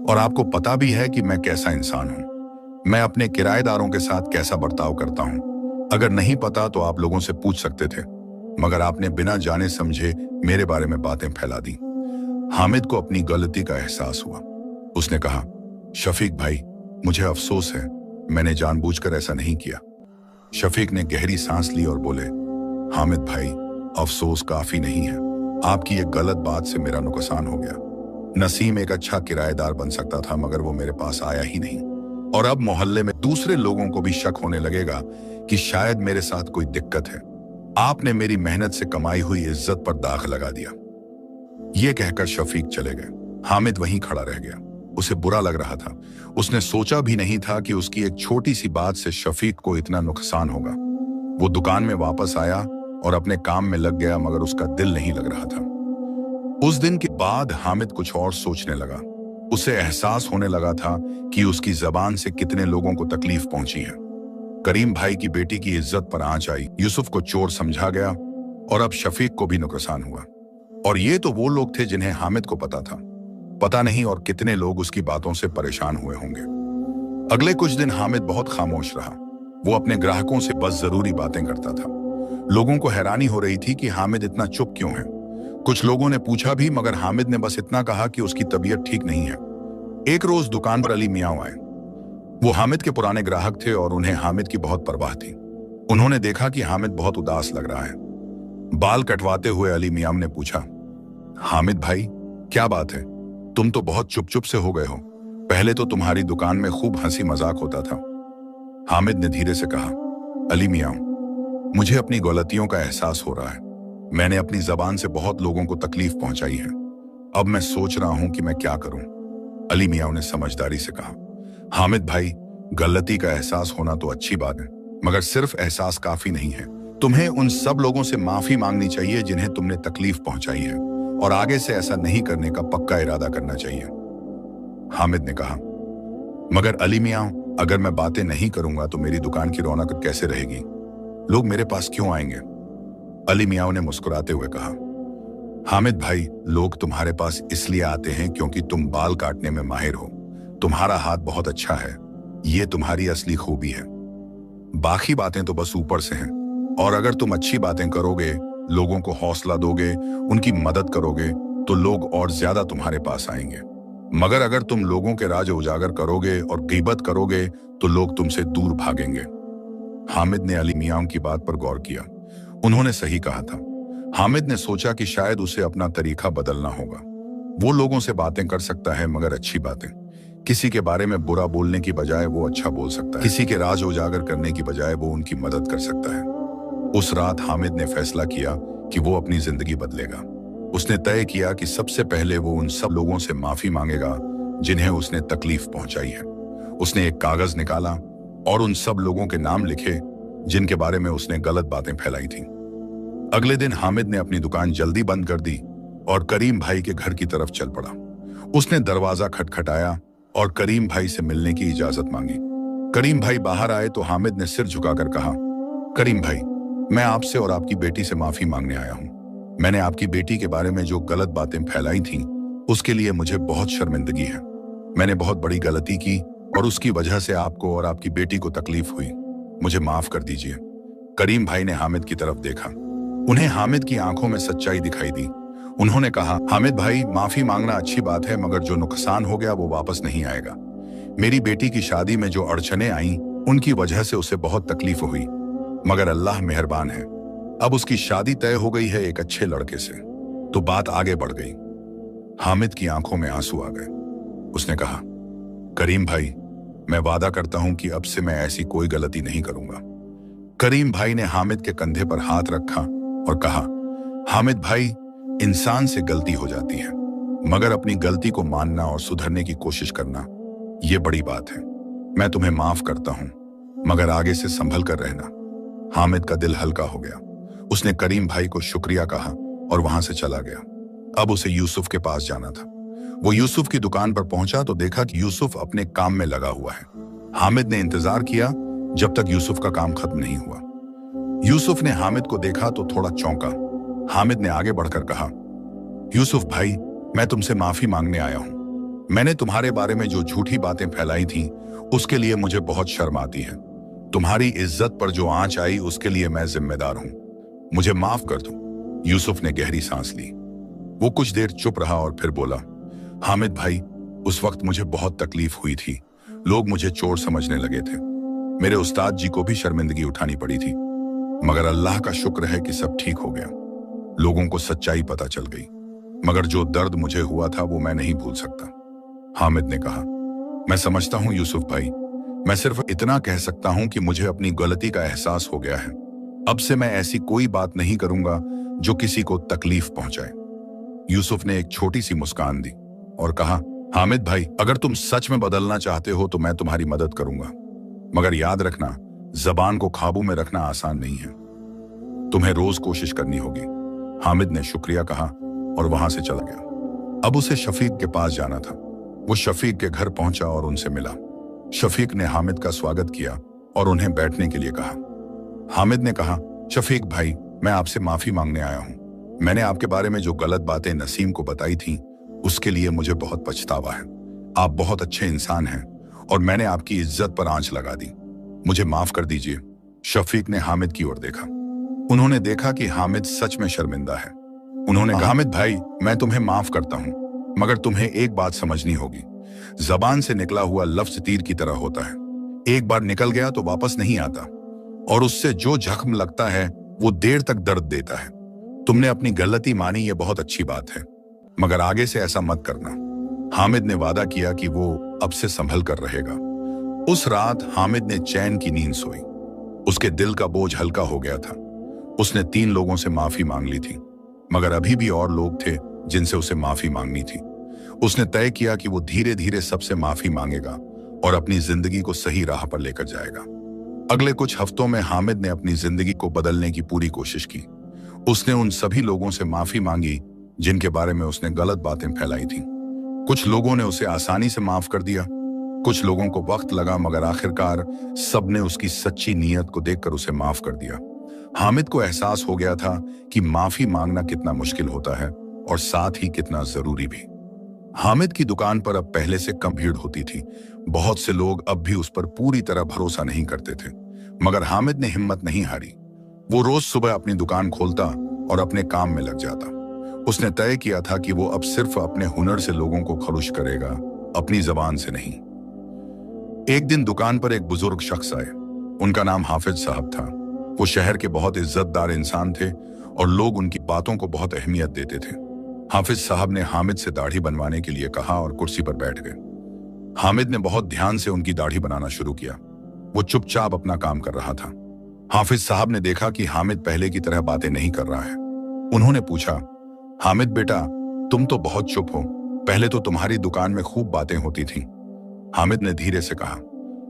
और आपको पता भी है कि मैं कैसा इंसान हूं। मैं अपने किराएदारों के साथ कैसा बर्ताव करता हूं। अगर नहीं पता तो आप लोगों से पूछ सकते थे, मगर आपने बिना जाने समझे मेरे बारे में बातें फैला दी। हामिद को अपनी गलती का एहसास हुआ। उसने कहा, शफीक भाई, मुझे अफसोस है, मैंने जानबूझकर ऐसा नहीं किया। शफीक ने गहरी सांस ली और बोले, हामिद भाई, अफसोस काफी नहीं है। आपकी एक गलत बात से मेरा नुकसान हो गया। नसीम एक अच्छा किराएदार बन सकता था, मगर वो मेरे पास आया ही नहीं। और अब मोहल्ले में दूसरे लोगों को भी शक होने लगेगा कि शायद मेरे साथ कोई दिक्कत है। आपने मेरी मेहनत से कमाई हुई इज्जत पर दाग लगा दिया। ये कहकर शफीक चले गए। हामिद वहीं खड़ा रह गया। उसे बुरा लग रहा था। उसने सोचा भी नहीं था कि उसकी एक छोटी सी बात से शफीक को इतना नुकसान होगा। वो दुकान में वापस आया और अपने काम में लग गया, मगर उसका दिल नहीं लग रहा था। उस दिन के बाद हामिद कुछ और सोचने लगा। उसे एहसास होने लगा था कि उसकी जबान से कितने लोगों को तकलीफ पहुंची है। करीम भाई की बेटी की इज्जत पर आंच आई। यूसुफ को चोर समझा गया और अब शफीक को भी नुकसान हुआ। और ये तो वो लोग थे जिन्हें हामिद को पता था। पता नहीं और कितने लोग उसकी बातों से परेशान हुए होंगे। अगले कुछ दिन हामिद बहुत खामोश रहा। वो अपने ग्राहकों से बस जरूरी बातें करता था। लोगों को हैरानी हो रही थी कि हामिद इतना चुप क्यों है। कुछ लोगों ने पूछा भी, मगर हामिद ने बस इतना कहा कि उसकी तबीयत ठीक नहीं है। एक रोज दुकान पर अली मियां आए। वो हामिद के पुराने ग्राहक थे और उन्हें हामिद की बहुत परवाह थी। उन्होंने देखा कि हामिद बहुत उदास लग रहा है। बाल कटवाते हुए अली मियां ने पूछा, हामिद भाई क्या बात है, तुम तो बहुत चुप चुप से हो गए हो। पहले तो तुम्हारी दुकान में खूब हंसी मजाक होता था। हामिद ने धीरे से कहा, अली मियां, मुझे अपनी गलतियों का एहसास हो रहा है। मैंने अपनी जबान से बहुत लोगों को तकलीफ पहुंचाई है। अब मैं सोच रहा हूं कि मैं क्या करूं। अली मियां ने समझदारी से कहा, हामिद भाई, गलती का एहसास होना तो अच्छी बात है, मगर सिर्फ एहसास काफी नहीं है। तुम्हें उन सब लोगों से माफी मांगनी चाहिए जिन्हें तुमने तकलीफ पहुंचाई है, और आगे से ऐसा नहीं करने का पक्का इरादा करना चाहिए। हामिद ने कहा, मगर अली मियां, अगर मैं बातें नहीं करूंगा तो मेरी दुकान की रौनक कैसे रहेगी? लोग मेरे पास क्यों आएंगे? अली मियां ने मुस्कुराते हुए कहा, हामिद भाई, लोग तुम्हारे पास इसलिए आते हैं क्योंकि तुम बाल काटने में माहिर हो। तुम्हारा हाथ बहुत अच्छा है, ये तुम्हारी असली खूबी है। बाकी बातें तो बस ऊपर से हैं, और अगर तुम अच्छी बातें करोगे, लोगों को हौसला दोगे, उनकी मदद करोगे, तो लोग और ज्यादा तुम्हारे पास आएंगे। मगर अगर तुम लोगों के राज उजागर करोगे और गीबत करोगे तो लोग तुमसे दूर भागेंगे। हामिद ने अली मियां की बात पर गौर किया। उन्होंने सही कहा था। हामिद ने सोचा कि शायद उसे अपना तरीका बदलना होगा। वो लोगों से बातें कर सकता है, मगर अच्छी बातें। किसी के बारे में बुरा बोलने की बजाय वो अच्छा बोल सकता है। किसी के राज उजागर करने की बजाय वो उनकी मदद कर सकता है। उस रात हामिद ने फैसला किया कि वो अपनी जिंदगी बदलेगा। उसने तय किया कि सबसे पहले वो उन सब लोगों से माफी मांगेगा जिन्हें उसने तकलीफ पहुंचाई है। उसने एक कागज निकाला और उन सब लोगों के नाम लिखे जिनके बारे में उसने गलत बातें फैलाई थीं। अगले दिन हामिद ने अपनी दुकान जल्दी बंद कर दी और करीम भाई के घर की तरफ चल पड़ा। उसने दरवाजा खटखटाया और करीम भाई से मिलने की इजाजत मांगी। करीम भाई बाहर आए तो हामिद ने सिर झुकाकर कहा, करीम भाई, मैं आपसे और आपकी बेटी से माफी मांगने आया हूं। मैंने आपकी बेटी के बारे में जो गलत बातें फैलाई थीं, उसके लिए मुझे बहुत शर्मिंदगी है। मैंने बहुत बड़ी गलती की और उसकी वजह से आपको और आपकी बेटी को तकलीफ हुई। मुझे माफ कर दीजिए। करीम भाई ने हामिद की तरफ देखा। उन्हें हामिद की आंखों में सच्चाई दिखाई दी। उन्होंने कहा, हामिद भाई, माफी मांगना अच्छी बात है, मगर जो नुकसान हो गया वो वापस नहीं आएगा। मेरी बेटी की शादी में जो अड़चने आईं, उनकी वजह से उसे बहुत तकलीफ हुई, मगर अल्लाह मेहरबान है। अब उसकी शादी तय हो गई है एक अच्छे लड़के से, तो बात आगे बढ़ गई। हामिद की आंखों में आंसू आ गए। उसने कहा, करीम भाई, मैं वादा करता हूं कि अब से मैं ऐसी कोई गलती नहीं करूंगा। करीम भाई ने हामिद के कंधे पर हाथ रखा और कहा, हामिद भाई, इंसान से गलती हो जाती है, मगर अपनी गलती को मानना और सुधरने की कोशिश करना, यह बड़ी बात है। मैं तुम्हें माफ करता हूं, मगर आगे से संभल कर रहना। हामिद का दिल हल्का हो गया। उसने करीम भाई को शुक्रिया कहा और वहां से चला गया। अब उसे यूसुफ के पास जाना था। वो यूसुफ की दुकान पर पहुंचा तो देखा कि यूसुफ अपने काम में लगा हुआ है। हामिद ने इंतजार किया जब तक यूसुफ का काम खत्म नहीं हुआ। यूसुफ ने हामिद को देखा तो थोड़ा चौंका। हामिद ने आगे बढ़कर कहा, यूसुफ भाई, मैं तुमसे माफी मांगने आया हूं। मैंने तुम्हारे बारे में जो झूठी बातें फैलाई थीं, उसके लिए मुझे बहुत शर्म आती है। तुम्हारी इज्जत पर जो आंच आई, उसके लिए मैं जिम्मेदार हूं। मुझे माफ कर दो। यूसुफ ने गहरी सांस ली। वो कुछ देर चुप रहा और फिर बोला, हामिद भाई, उस वक्त मुझे बहुत तकलीफ हुई थी। लोग मुझे चोर समझने लगे थे। मेरे उस्ताद जी को भी शर्मिंदगी उठानी पड़ी थी, मगर अल्लाह का शुक्र है कि सब ठीक हो गया। लोगों को सच्चाई पता चल गई, मगर जो दर्द मुझे हुआ था वो मैं नहीं भूल सकता। हामिद ने कहा, मैं समझता हूं यूसुफ भाई, मैं सिर्फ इतना कह सकता हूं कि मुझे अपनी गलती का एहसास हो गया है। अब से मैं ऐसी कोई बात नहीं करूंगा जो किसी को तकलीफ पहुंचाए। यूसुफ ने एक छोटी सी मुस्कान दी और कहा, हामिद भाई, अगर तुम सच में बदलना चाहते हो तो मैं तुम्हारी मदद करूंगा, मगर याद रखना, जबान को काबू में रखना आसान नहीं है। तुम्हें रोज कोशिश करनी होगी। हामिद ने शुक्रिया कहा और वहां से चला गया। अब उसे शफीक के पास जाना था। वो शफीक के घर पहुंचा और उनसे मिला। शफीक ने हामिद का स्वागत किया और उन्हें बैठने के लिए कहा। हामिद ने कहा, शफीक भाई, मैं आपसे माफी मांगने आया हूं। मैंने आपके बारे में जो गलत बातें नसीम को बताई थी उसके लिए मुझे बहुत पछतावा है। आप बहुत अच्छे इंसान हैं और मैंने आपकी इज्जत पर आंच लगा दी। मुझे माफ कर दीजिए। शफीक ने हामिद की ओर देखा। उन्होंने देखा कि हामिद सच में शर्मिंदा है। उन्होंने कहा, हामिद भाई, मैं तुम्हें माफ करता हूं, मगर तुम्हें एक बात समझनी होगी। जबान से निकला हुआ लफ्ज तीर की तरह होता है। एक बार निकल गया तो वापस नहीं आता, और उससे जो जख्म लगता है वो देर तक दर्द देता है। तुमने अपनी गलती मानी, ये बहुत अच्छी बात है, मगर आगे से ऐसा मत करना। हामिद ने वादा किया कि वो अब से संभल कर रहेगा। उस रात हामिद ने चैन की नींद सोई। उसके दिल का बोझ हल्का हो गया था। उसने 3 लोगों से माफी मांग ली थी, मगर अभी भी और लोग थे जिनसे उसे माफी मांगनी थी। उसने तय किया कि वो धीरे धीरे सबसे माफी मांगेगा और अपनी जिंदगी को सही राह पर लेकर जाएगा। अगले कुछ हफ्तों में हामिद ने अपनी जिंदगी को बदलने की पूरी कोशिश की। उसने उन सभी लोगों से माफी मांगी जिनके बारे में उसने गलत बातें फैलाई थी। कुछ लोगों ने उसे आसानी से माफ कर दिया, कुछ लोगों को वक्त लगा, मगर आखिरकार सबने उसकी सच्ची नीयत को देखकर उसे माफ कर दिया। हामिद को एहसास हो गया था कि माफी मांगना कितना मुश्किल होता है और साथ ही कितना जरूरी भी। हामिद की दुकान पर अब पहले से कम भीड़ होती थी। बहुत से लोग अब भी उस पर पूरी तरह भरोसा नहीं करते थे, मगर हामिद ने हिम्मत नहीं हारी। वो रोज सुबह अपनी दुकान खोलता और अपने काम में लग जाता। उसने तय किया था कि वो अब सिर्फ अपने हुनर से लोगों को खुश करेगा, अपनी जबान से नहीं। एक दिन दुकान पर एक बुजुर्ग शख्स आए। उनका नाम हाफिज साहब था। वो शहर के बहुत इज्जतदार इंसान थे और लोग उनकी बातों को बहुत अहमियत देते थे। हाफिज साहब ने हामिद से दाढ़ी बनवाने के लिए कहा और कुर्सी पर बैठ गए। हामिद ने बहुत ध्यान से उनकी दाढ़ी बनाना शुरू किया। वो चुपचाप अपना काम कर रहा था। हाफिज साहब ने देखा कि हामिद पहले की तरह बातें नहीं कर रहा है। उन्होंने पूछा, हामिद बेटा, तुम तो बहुत चुप हो। पहले तो तुम्हारी दुकान में खूब बातें होती थीं। हामिद ने धीरे से कहा,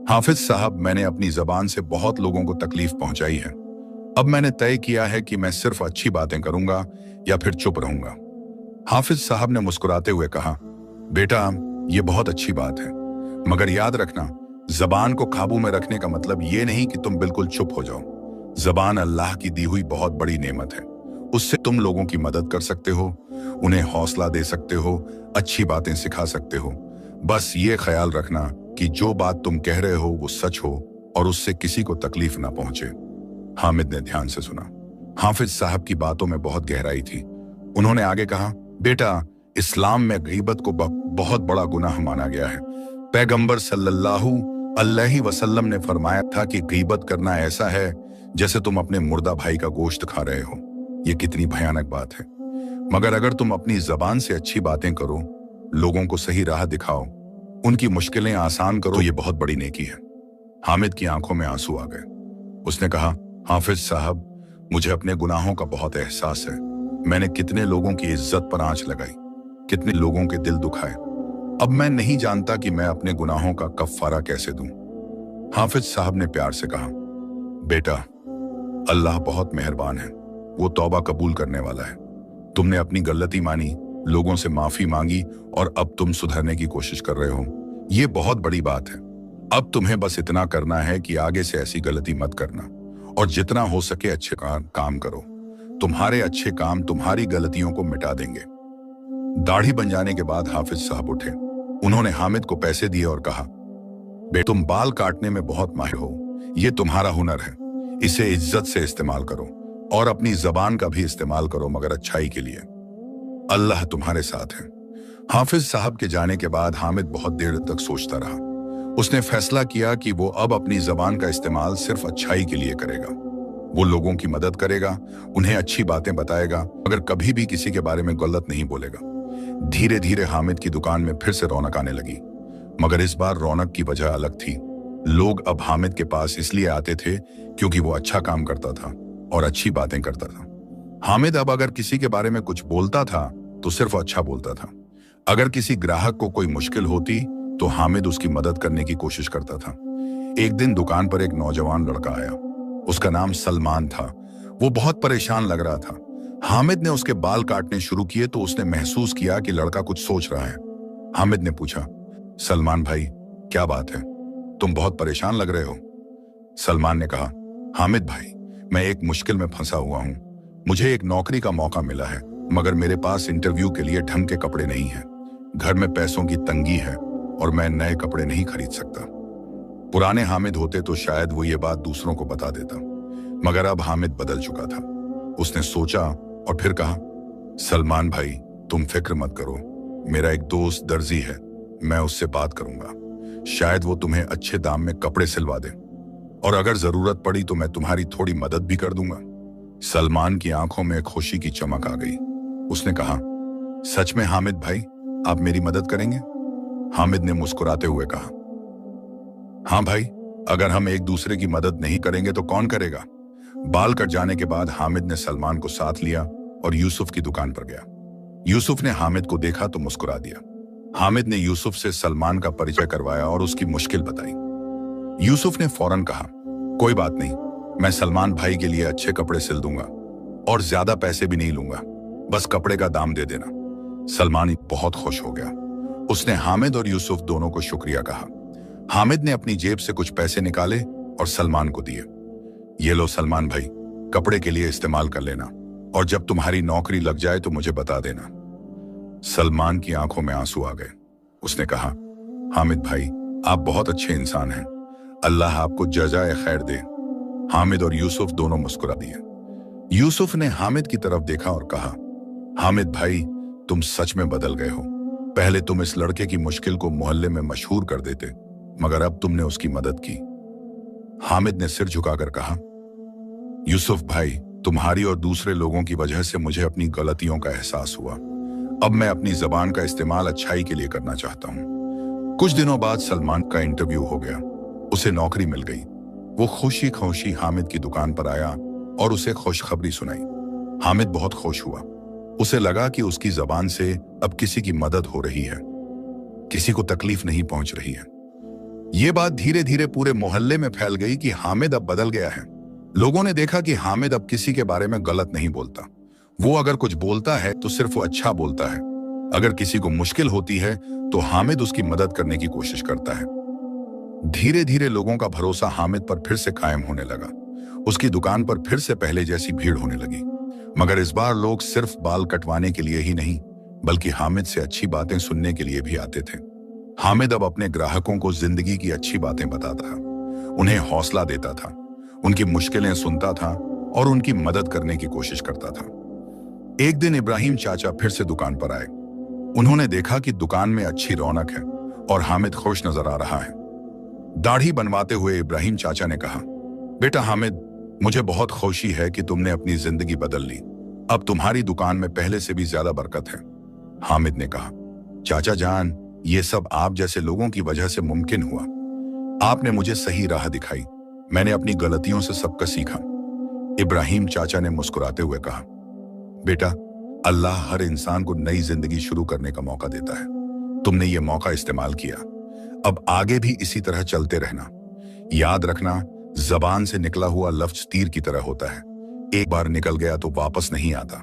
हाफिज साहब, मैंने अपनी जबान से बहुत लोगों को तकलीफ पहुंचाई है। अब मैंने तय किया है कि मैं सिर्फ अच्छी बातें करूंगा या फिर चुप रहूंगा। हाफिज साहब ने मुस्कुराते हुए कहा, बेटा, ये बहुत अच्छी बात है, मगर याद रखना, जबान को काबू में रखने का मतलब ये नहीं कि तुम बिल्कुल चुप हो जाओ। जबान अल्लाह की दी हुई बहुत बड़ी नेमत है। उससे तुम लोगों की मदद कर सकते हो, उन्हें हौसला दे सकते हो, अच्छी बातें सिखा सकते हो। बस ये ख्याल रखना कि जो बात तुम कह रहे हो वो सच हो और उससे किसी को तकलीफ ना पहुंचे। हामिद ने ध्यान से सुना। हाफिज साहब की बातों में बहुत गहराई थी। उन्होंने आगे कहा, बेटा, इस्लाम में गीबत को बहुत बड़ा गुनाह माना गया है। पैगंबर सल्लल्लाहु अलैहि वसल्लम ने फरमाया था कि गीबत करना ऐसा है जैसे तुम अपने मुर्दा भाई का गोश्त खा रहे हो। ये कितनी भयानक बात है। मगर अगर तुम अपनी जबान से अच्छी बातें करो, लोगों को सही राह दिखाओ, उनकी मुश्किलें आसान करो, तो ये बहुत बड़ी नेकी है। हामिद की आंखों में आंसू आ गए। उसने कहा, हाफिज साहब, मुझे अपने गुनाहों का बहुत एहसास है। मैंने कितने लोगों की इज्जत पर आंच लगाई, कितने लोगों के दिल दुखाए। अब मैं नहीं जानता कि मैं अपने गुनाहों का कफ्फारा कैसे दूं। हाफिज साहब ने प्यार से कहा, बेटा, अल्लाह बहुत मेहरबान है, वो तौबा कबूल करने वाला है। तुमने अपनी गलती मानी, लोगों से माफी मांगी और अब तुम सुधरने की कोशिश कर रहे हो। ये बहुत बड़ी बात है। अब तुम्हें बस इतना करना है कि आगे से ऐसी गलती मत करना और जितना हो सके अच्छे काम करो। तुम्हारे अच्छे काम तुम्हारी गलतियों को मिटा देंगे। दाढ़ी बन जाने के बाद हाफिज साहब उठे। उन्होंने हामिद को पैसे दिए और कहा, तुम बाल काटने में बहुत माहिर हो, ये तुम्हारा हुनर है, इसे इज्जत से इस्तेमाल करो और अपनी जबान का भी इस्तेमाल करो, मगर अच्छाई के लिए। अल्लाह तुम्हारे साथ है। हाफिज साहब के जाने के बाद हामिद बहुत देर तक सोचता रहा। उसने फैसला किया कि वो अब अपनी जबान का इस्तेमाल सिर्फ अच्छाई के लिए करेगा। वो लोगों की मदद करेगा, उन्हें अच्छी बातें बताएगा, मगर कभी भी किसी के बारे में गलत नहीं बोलेगा। धीरे धीरे हामिद की दुकान में फिर से रौनक आने लगी, मगर इस बार रौनक की वजह अलग थी। लोग अब हामिद के पास इसलिए आते थे क्योंकि वो अच्छा काम करता था और अच्छी बातें करता था। हामिद अब अगर किसी के बारे में कुछ बोलता था तो सिर्फ अच्छा बोलता था। अगर किसी ग्राहक को कोई मुश्किल होती तो हामिद उसकी मदद करने की कोशिश करता था। एक दिन दुकान पर एक नौजवान लड़का आया। उसका नाम सलमान था। वो बहुत परेशान लग रहा था। हामिद ने उसके बाल काटने शुरू किए तो उसने महसूस किया कि लड़का कुछ सोच रहा है। हामिद ने पूछा, सलमान भाई, क्या बात है? तुम बहुत परेशान लग रहे हो। सलमान ने कहा, हामिद भाई, मैं एक मुश्किल में फंसा हुआ हूं। मुझे एक नौकरी का मौका मिला है, मगर मेरे पास इंटरव्यू के लिए ढंग के कपड़े नहीं हैं। घर में पैसों की तंगी है और मैं नए कपड़े नहीं खरीद सकता। पुराने हामिद होते तो शायद वो ये बात दूसरों को बता देता, मगर अब हामिद बदल चुका था। उसने सोचा और फिर कहा, सलमान भाई, तुम फिक्र मत करो, मेरा एक दोस्त दर्जी है, मैं उससे बात करूंगा। शायद वो तुम्हें अच्छे दाम में कपड़े सिलवा दे, और अगर जरूरत पड़ी तो मैं तुम्हारी थोड़ी मदद भी कर दूंगा। सलमान की आंखों में खुशी की चमक आ गई। उसने कहा, सच में हामिद भाई, आप मेरी मदद करेंगे? हामिद ने मुस्कुराते हुए कहा, हाँ भाई, अगर हम एक दूसरे की मदद नहीं करेंगे तो कौन करेगा। बाल कट जाने के बाद हामिद ने सलमान को साथ लिया और यूसुफ की दुकान पर गया। यूसुफ ने हामिद को देखा तो मुस्कुरा दिया। हामिद ने यूसुफ से सलमान का परिचय करवाया और उसकी मुश्किल बताई। यूसुफ ने फौरन कहा, कोई बात नहीं, मैं सलमान भाई के लिए अच्छे कपड़े सिल दूंगा और ज्यादा पैसे भी नहीं लूंगा, बस कपड़े का दाम दे देना। सलमान बहुत खुश हो गया। उसने हामिद और यूसुफ दोनों को शुक्रिया कहा। हामिद ने अपनी जेब से कुछ पैसे निकाले और सलमान को दिए। ये लो सलमान भाई, कपड़े के लिए इस्तेमाल कर लेना, और जब तुम्हारी नौकरी लग जाए तो मुझे बता देना। सलमान की आंखों में आंसू आ गए। उसने कहा, हामिद भाई, आप बहुत अच्छे इंसान हैं, अल्लाह आपको जज़ाए खैर दे। हामिद और यूसुफ दोनों मुस्कुरा दिए। यूसुफ ने हामिद की तरफ देखा और कहा, हामिद भाई, तुम सच में बदल गए हो। पहले तुम इस लड़के की मुश्किल को मोहल्ले में मशहूर कर देते, मगर अब तुमने उसकी मदद की। हामिद ने सिर झुकाकर कहा, यूसुफ भाई, तुम्हारी और दूसरे लोगों की वजह से मुझे अपनी गलतियों का एहसास हुआ। अब मैं अपनी जबान का इस्तेमाल अच्छाई के लिए करना चाहता हूँ। कुछ दिनों बाद सलमान का इंटरव्यू हो गया। उसे नौकरी मिल गई। वो खुशी खुशी हामिद की दुकान पर आया और उसे खुशखबरी सुनाई। हामिद बहुत खुश हुआ। उसे लगा कि उसकी जबान से अब किसी की मदद हो रही है, किसी को तकलीफ नहीं पहुंच रही है। ये बात धीरे धीरे पूरे मोहल्ले में फैल गई कि हामिद अब बदल गया है। लोगों ने देखा कि हामिद अब किसी के बारे में गलत नहीं बोलता। वो अगर कुछ बोलता है तो सिर्फ वो अच्छा बोलता है। अगर किसी को मुश्किल होती है तो हामिद उसकी मदद करने की कोशिश करता है। धीरे धीरे लोगों का भरोसा हामिद पर फिर से कायम होने लगा। उसकी दुकान पर फिर से पहले जैसी भीड़ होने लगी। मगर इस बार लोग सिर्फ बाल कटवाने के लिए ही नहीं, बल्कि हामिद से अच्छी बातें सुनने के लिए भी आते थे। हामिद अब अपने ग्राहकों को जिंदगी की अच्छी बातें बताता था, उन्हें हौसला देता था, उनकी मुश्किलें सुनता था और उनकी मदद करने की कोशिश करता था। एक दिन इब्राहिम चाचा फिर से दुकान पर आए। उन्होंने देखा कि दुकान में अच्छी रौनक है और हामिद खुश नजर आ रहा है। दाढ़ी बनवाते हुए इब्राहिम चाचा ने कहा, बेटा हामिद, मुझे बहुत खुशी है कि तुमने अपनी जिंदगी बदल ली। अब तुम्हारी दुकान में पहले से भी ज्यादा बरकत है। हामिद ने कहा, चाचा जान, ये सब आप जैसे लोगों की वजह से मुमकिन हुआ। आपने मुझे सही राह दिखाई। मैंने अपनी गलतियों से सबक सीखा। इब्राहिम चाचा ने मुस्कुराते हुए कहा, बेटा, अल्लाह हर इंसान को नई जिंदगी शुरू करने का मौका देता है। तुमने ये मौका इस्तेमाल किया। अब आगे भी इसी तरह चलते रहना। याद रखना, जबान से निकला हुआ लफ्ज तीर की तरह होता है। एक बार निकल गया तो वापस नहीं आता,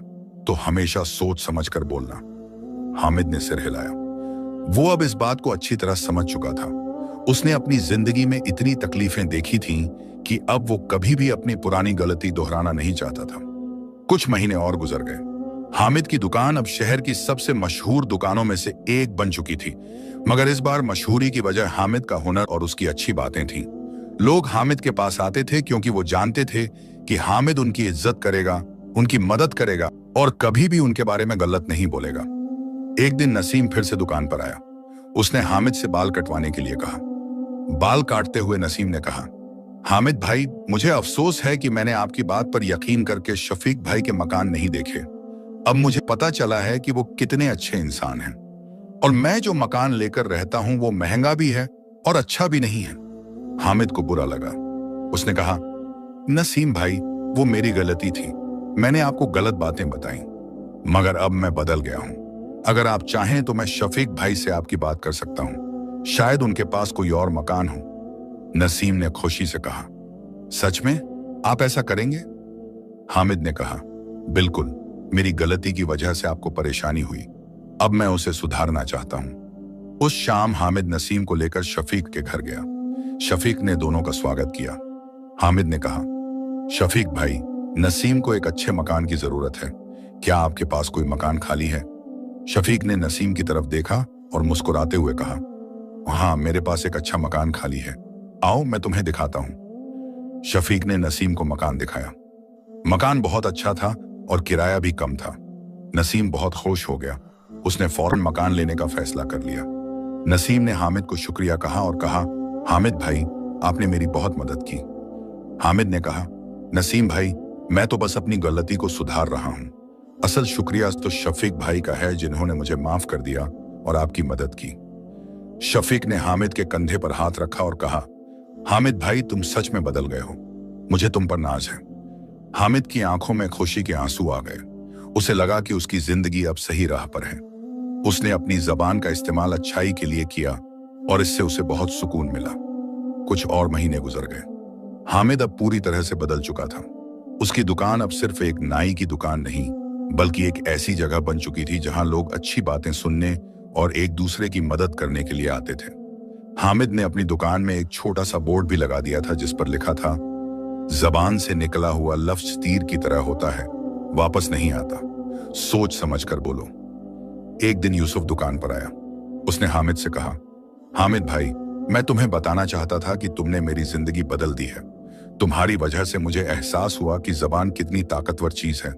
तो हमेशा सोच समझ कर बोलना। हामिद ने सिर हिलाया। वो अब इस बात को अच्छी तरह समझ चुका था। उसने अपनी जिंदगी में इतनी तकलीफें देखी थीं कि अब वो कभी भी अपनी पुरानी गलती दोहराना नहीं चाहता था। कुछ महीने और गुजर गए। हामिद की दुकान अब शहर की सबसे मशहूर दुकानों में से एक बन चुकी थी। मगर इस बार मशहूरी की वजह हामिद का हुनर और उसकी अच्छी बातें थीं। लोग हामिद के पास आते थे क्योंकि वो जानते थे कि हामिद उनकी इज्जत करेगा, उनकी मदद करेगा और कभी भी उनके बारे में गलत नहीं बोलेगा। एक दिन नसीम फिर से दुकान पर आया। उसने हामिद से बाल कटवाने के लिए कहा। बाल काटते हुए नसीम ने कहा, हामिद भाई, मुझे अफसोस है कि मैंने आपकी बात पर यकीन करके शफीक भाई के मकान नहीं देखे। अब मुझे पता चला है कि वो कितने अच्छे इंसान हैं, और मैं जो मकान लेकर रहता हूं वो महंगा भी है और अच्छा भी नहीं है। हामिद को बुरा लगा। उसने कहा, नसीम भाई, वो मेरी गलती थी। मैंने आपको गलत बातें बताई, मगर अब मैं बदल गया हूं। अगर आप चाहें तो मैं शफीक भाई से आपकी बात कर सकता हूं। शायद उनके पास कोई और मकान हो। नसीम ने खुशी से कहा, सच में आप ऐसा करेंगे? हामिद ने कहा, बिल्कुल, मेरी गलती की वजह से आपको परेशानी हुई। अब मैं उसे सुधारना चाहता हूं। उस शाम हामिद नसीम को लेकर शफीक के घर गया। शफीक ने दोनों का स्वागत किया। हामिद ने कहा, शफीक भाई, नसीम को एक अच्छे मकान की जरूरत है। क्या आपके पास कोई मकान खाली है? शफीक ने नसीम की तरफ देखा और मुस्कुराते हुए कहा, हाँ, मेरे पास एक अच्छा मकान खाली है। आओ, मैं तुम्हें दिखाता हूं। शफीक ने नसीम को मकान दिखाया। मकान बहुत अच्छा था और किराया भी कम था। नसीम बहुत खुश हो गया। उसने फौरन मकान लेने का फैसला कर लिया। नसीम ने हामिद को शुक्रिया कहा और कहा, हामिद भाई, आपने मेरी बहुत मदद की। हामिद ने कहा, नसीम भाई, मैं तो बस अपनी गलती को सुधार रहा हूं। असल शुक्रिया तो शफीक भाई का है, जिन्होंने मुझे माफ कर दिया और आपकी मदद की। शफीक ने हामिद के कंधे पर हाथ रखा और कहा, हामिद भाई, तुम सच में बदल गए हो। मुझे तुम पर नाज है। हामिद की आंखों में खुशी के आंसू आ गए। उसे लगा कि उसकी जिंदगी अब सही राह पर है। उसने अपनी जबान का इस्तेमाल अच्छाई के लिए किया और इससे उसे बहुत सुकून मिला। कुछ और महीने गुजर गए। हामिद अब पूरी तरह से बदल चुका था। उसकी दुकान अब सिर्फ एक नाई की दुकान नहीं, बल्कि एक ऐसी जगह बन चुकी थी जहां लोग अच्छी बातें सुनने और एक दूसरे की मदद करने के लिए आते थे। हामिद ने अपनी दुकान में एक छोटा सा बोर्ड भी लगा दिया था, जिस पर लिखा था, जबान से निकला हुआ लफ्ज तीर की तरह होता है, वापस नहीं आता, सोच समझ कर बोलो। एक दिन यूसुफ दुकान पर आया। उसने हामिद से कहा, हामिद भाई, मैं तुम्हें बताना चाहता था कि तुमने मेरी जिंदगी बदल दी है। तुम्हारी वजह से मुझे एहसास हुआ कि जबान कितनी ताकतवर चीज है।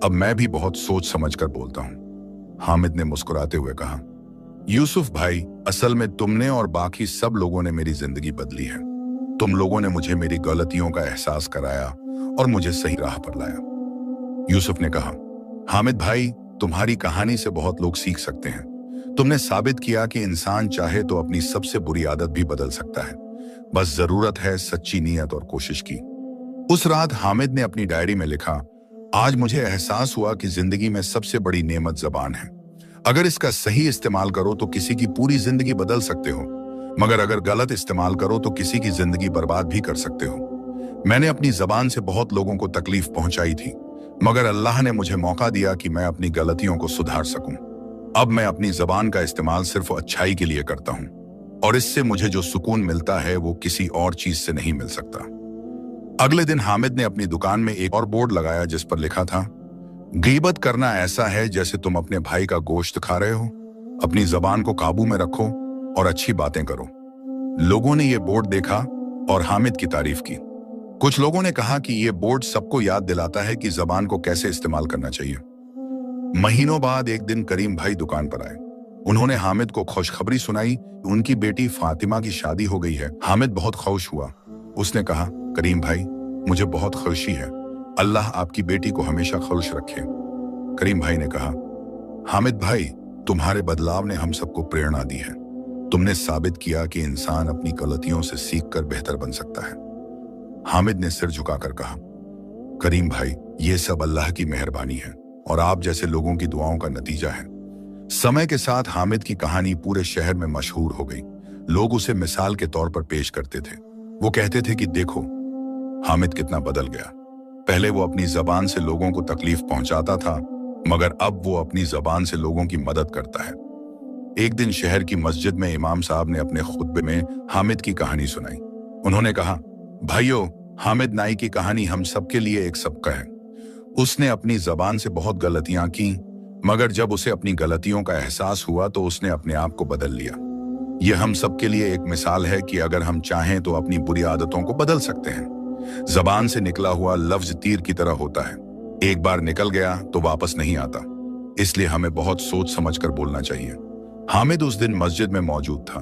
अब मैं भी बहुत सोच समझ कर बोलता हूं। हामिद ने मुस्कुराते हुए कहा, यूसुफ भाई, असल में तुमने और बाकी सब लोगों ने मेरी जिंदगी बदली है। तुम लोगों ने मुझे मेरी गलतियों का एहसास कराया और मुझे सही राह पर लाया। यूसुफ ने कहा, हामिद भाई, तुम्हारी कहानी से बहुत लोग सीख सकते हैं। तुमने साबित किया कि इंसान चाहे तो अपनी सबसे बुरी आदत भी बदल सकता है। बस जरूरत है सच्ची नीयत और कोशिश की। उस रात हामिद ने अपनी डायरी में लिखा, आज मुझे एहसास हुआ कि जिंदगी में सबसे बड़ी नेमत जबान है। अगर इसका सही इस्तेमाल करो तो किसी की पूरी जिंदगी बदल सकते हो, मगर अगर गलत इस्तेमाल करो तो किसी की जिंदगी बर्बाद भी कर सकते हो। मैंने अपनी जबान से बहुत लोगों को तकलीफ पहुंचाई थी, मगर अल्लाह ने मुझे मौका दिया कि मैं अपनी गलतियों को सुधार सकूं। अब मैं अपनी जबान का इस्तेमाल सिर्फ अच्छाई के लिए करता हूं, और इससे मुझे जो सुकून मिलता है वो किसी और चीज से नहीं मिल सकता। अगले दिन हामिद ने अपनी दुकान में एक और बोर्ड लगाया, जिस पर लिखा था, गीबत करना ऐसा है जैसे तुम अपने भाई का गोश्त खा रहे हो। अपनी जबान को काबू में रखो और अच्छी बातें करो। लोगों ने यह बोर्ड देखा और हामिद की तारीफ की। कुछ लोगों ने कहा कि यह बोर्ड सबको याद दिलाता है कि जबान को कैसे इस्तेमाल करना चाहिए। महीनों बाद एक दिन करीम भाई दुकान पर आए। उन्होंने हामिद को खुशखबरी सुनाई, उनकी बेटी फातिमा की शादी हो गई है। हामिद बहुत खुश हुआ। उसने कहा, करीम भाई, मुझे बहुत खुशी है। अल्लाह आपकी बेटी को हमेशा खुश रखे। करीम भाई ने कहा, हामिद भाई, तुम्हारे बदलाव ने हम सबको प्रेरणा दी है। तुमने साबित किया कि इंसान अपनी गलतियों से सीखकर बेहतर बन सकता है। हामिद ने सिर झुकाकर कहा, करीम भाई, ये सब अल्लाह की मेहरबानी है और आप जैसे लोगों की दुआओं का नतीजा है। समय के साथ हामिद की कहानी पूरे शहर में मशहूर हो गई। लोग उसे मिसाल के तौर पर पेश करते थे। वो कहते थे कि देखो, हामिद कितना बदल गया। पहले वो अपनी जबान से लोगों को तकलीफ पहुंचाता था, मगर अब वो अपनी जबान से लोगों की मदद करता है। एक दिन शहर की मस्जिद में इमाम साहब ने अपने खुतबे में हामिद की कहानी सुनाई। उन्होंने कहा, भाइयों, हामिद नाई की कहानी हम सबके लिए एक सबक है। उसने अपनी जबान से बहुत गलतियां की, मगर जब उसे अपनी गलतियों का एहसास हुआ तो उसने अपने आप को बदल लिया। यह हम सबके लिए एक मिसाल है कि अगर हम चाहें तो अपनी बुरी आदतों को बदल सकते हैं। जबान से निकला हुआ लफ्ज तीर की तरह होता है। एक बार निकल गया तो वापस नहीं आता, इसलिए हमें बहुत सोच समझ कर बोलना चाहिए। हामिद उस दिन मस्जिद में मौजूद था।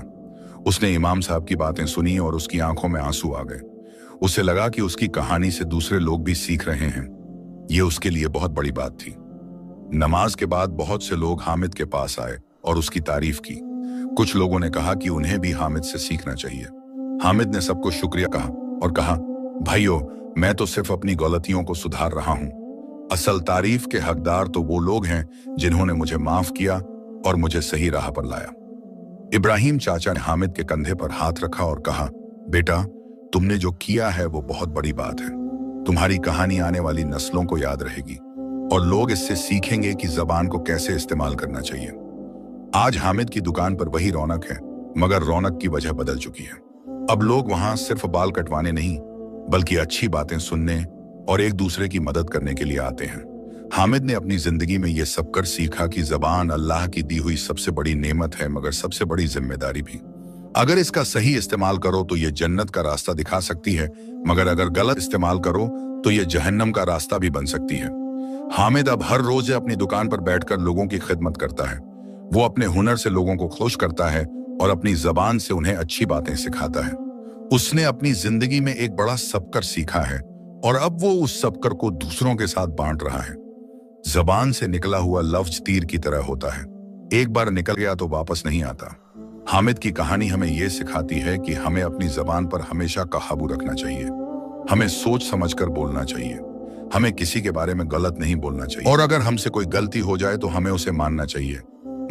उसने इमाम साहब की बातें सुनी और उसकी आंखों में आंसू आ गए। उसे लगा कि उसकी कहानी से दूसरे लोग भी सीख रहे हैं। यह उसके लिए बहुत बड़ी बात थी। नमाज के बाद बहुत से लोग हामिद के पास आए और उसकी तारीफ की। कुछ लोगों ने कहा कि उन्हें भी हामिद से सीखना चाहिए। हामिद ने सबको शुक्रिया कहा और कहा, भाइयों, मैं तो सिर्फ अपनी गलतियों को सुधार रहा हूं। असल तारीफ के हकदार तो वो लोग हैं जिन्होंने मुझे माफ किया और मुझे सही राह पर लाया। इब्राहिम चाचा ने हामिद के कंधे पर हाथ रखा और कहा, बेटा, तुमने जो किया है वो बहुत बड़ी बात है। तुम्हारी कहानी आने वाली नस्लों को याद रहेगी और लोग इससे सीखेंगे कि जबान को कैसे इस्तेमाल करना चाहिए। आज हामिद की दुकान पर वही रौनक है, मगर रौनक की वजह बदल चुकी है। अब लोग वहां सिर्फ बाल कटवाने नहीं, बल्कि अच्छी बातें सुनने और एक दूसरे की मदद करने के लिए आते हैं। हामिद ने अपनी जिंदगी में यह सब कर सीखा कि जबान अल्लाह की दी हुई सबसे बड़ी नेमत है, मगर सबसे बड़ी जिम्मेदारी भी। अगर इसका सही इस्तेमाल करो तो यह जन्नत का रास्ता दिखा सकती है, मगर अगर गलत इस्तेमाल करो तो यह जहन्नम का रास्ता भी बन सकती है। हामिद अब हर रोज अपनी दुकान पर बैठकर लोगों की खिदमत करता है। वो अपने हुनर से लोगों को खुश करता है और अपनी जबान से उन्हें अच्छी बातें सिखाता है। उसने अपनी जिंदगी में एक बड़ा सबकर सीखा है और अब वो उस सबकर को दूसरों के साथ बांट रहा है। जबान से निकला हुआ लफ्ज तीर की तरह होता है, एक बार निकल गया तो वापस नहीं आता। हामिद की कहानी हमें यह सिखाती है कि हमें अपनी जबान पर हमेशा काबू रखना चाहिए। हमें सोच समझकर बोलना चाहिए। हमें किसी के बारे में गलत नहीं बोलना चाहिए, और अगर हमसे कोई गलती हो जाए तो हमें उसे मानना चाहिए,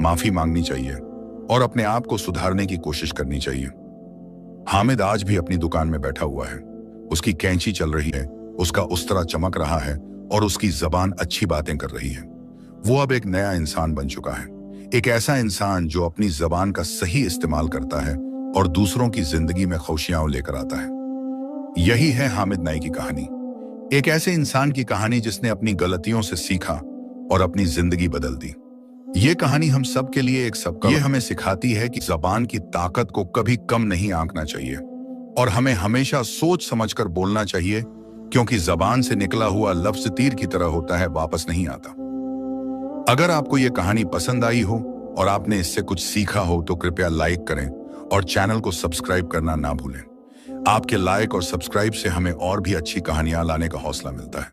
माफी मांगनी चाहिए और अपने आप को सुधारने की कोशिश करनी चाहिए। हामिद आज भी अपनी दुकान में बैठा हुआ है। उसकी कैंची चल रही है, उसका उस्तरा चमक रहा है और उसकी जबान अच्छी बातें कर रही है। वो अब एक नया इंसान बन चुका है, एक ऐसा इंसान जो अपनी जबान का सही इस्तेमाल करता है और दूसरों की जिंदगी में खुशियां लेकर आता है। यही है हामिद नाई की कहानी, एक ऐसे इंसान की कहानी जिसने अपनी गलतियों से सीखा और अपनी जिंदगी बदल दी। ये कहानी हम सब के लिए एक सबक। ये हमें सिखाती है कि जबान की ताकत को कभी कम नहीं आंकना चाहिए और हमें हमेशा सोच समझकर बोलना चाहिए, क्योंकि जबान से निकला हुआ लफ्ज तीर की तरह होता है, वापस नहीं आता। अगर आपको ये कहानी पसंद आई हो और आपने इससे कुछ सीखा हो तो कृपया लाइक करें और चैनल को सब्सक्राइब करना ना भूलें। आपके लाइक और सब्सक्राइब से हमें और भी अच्छी कहानियां लाने का हौसला मिलता है।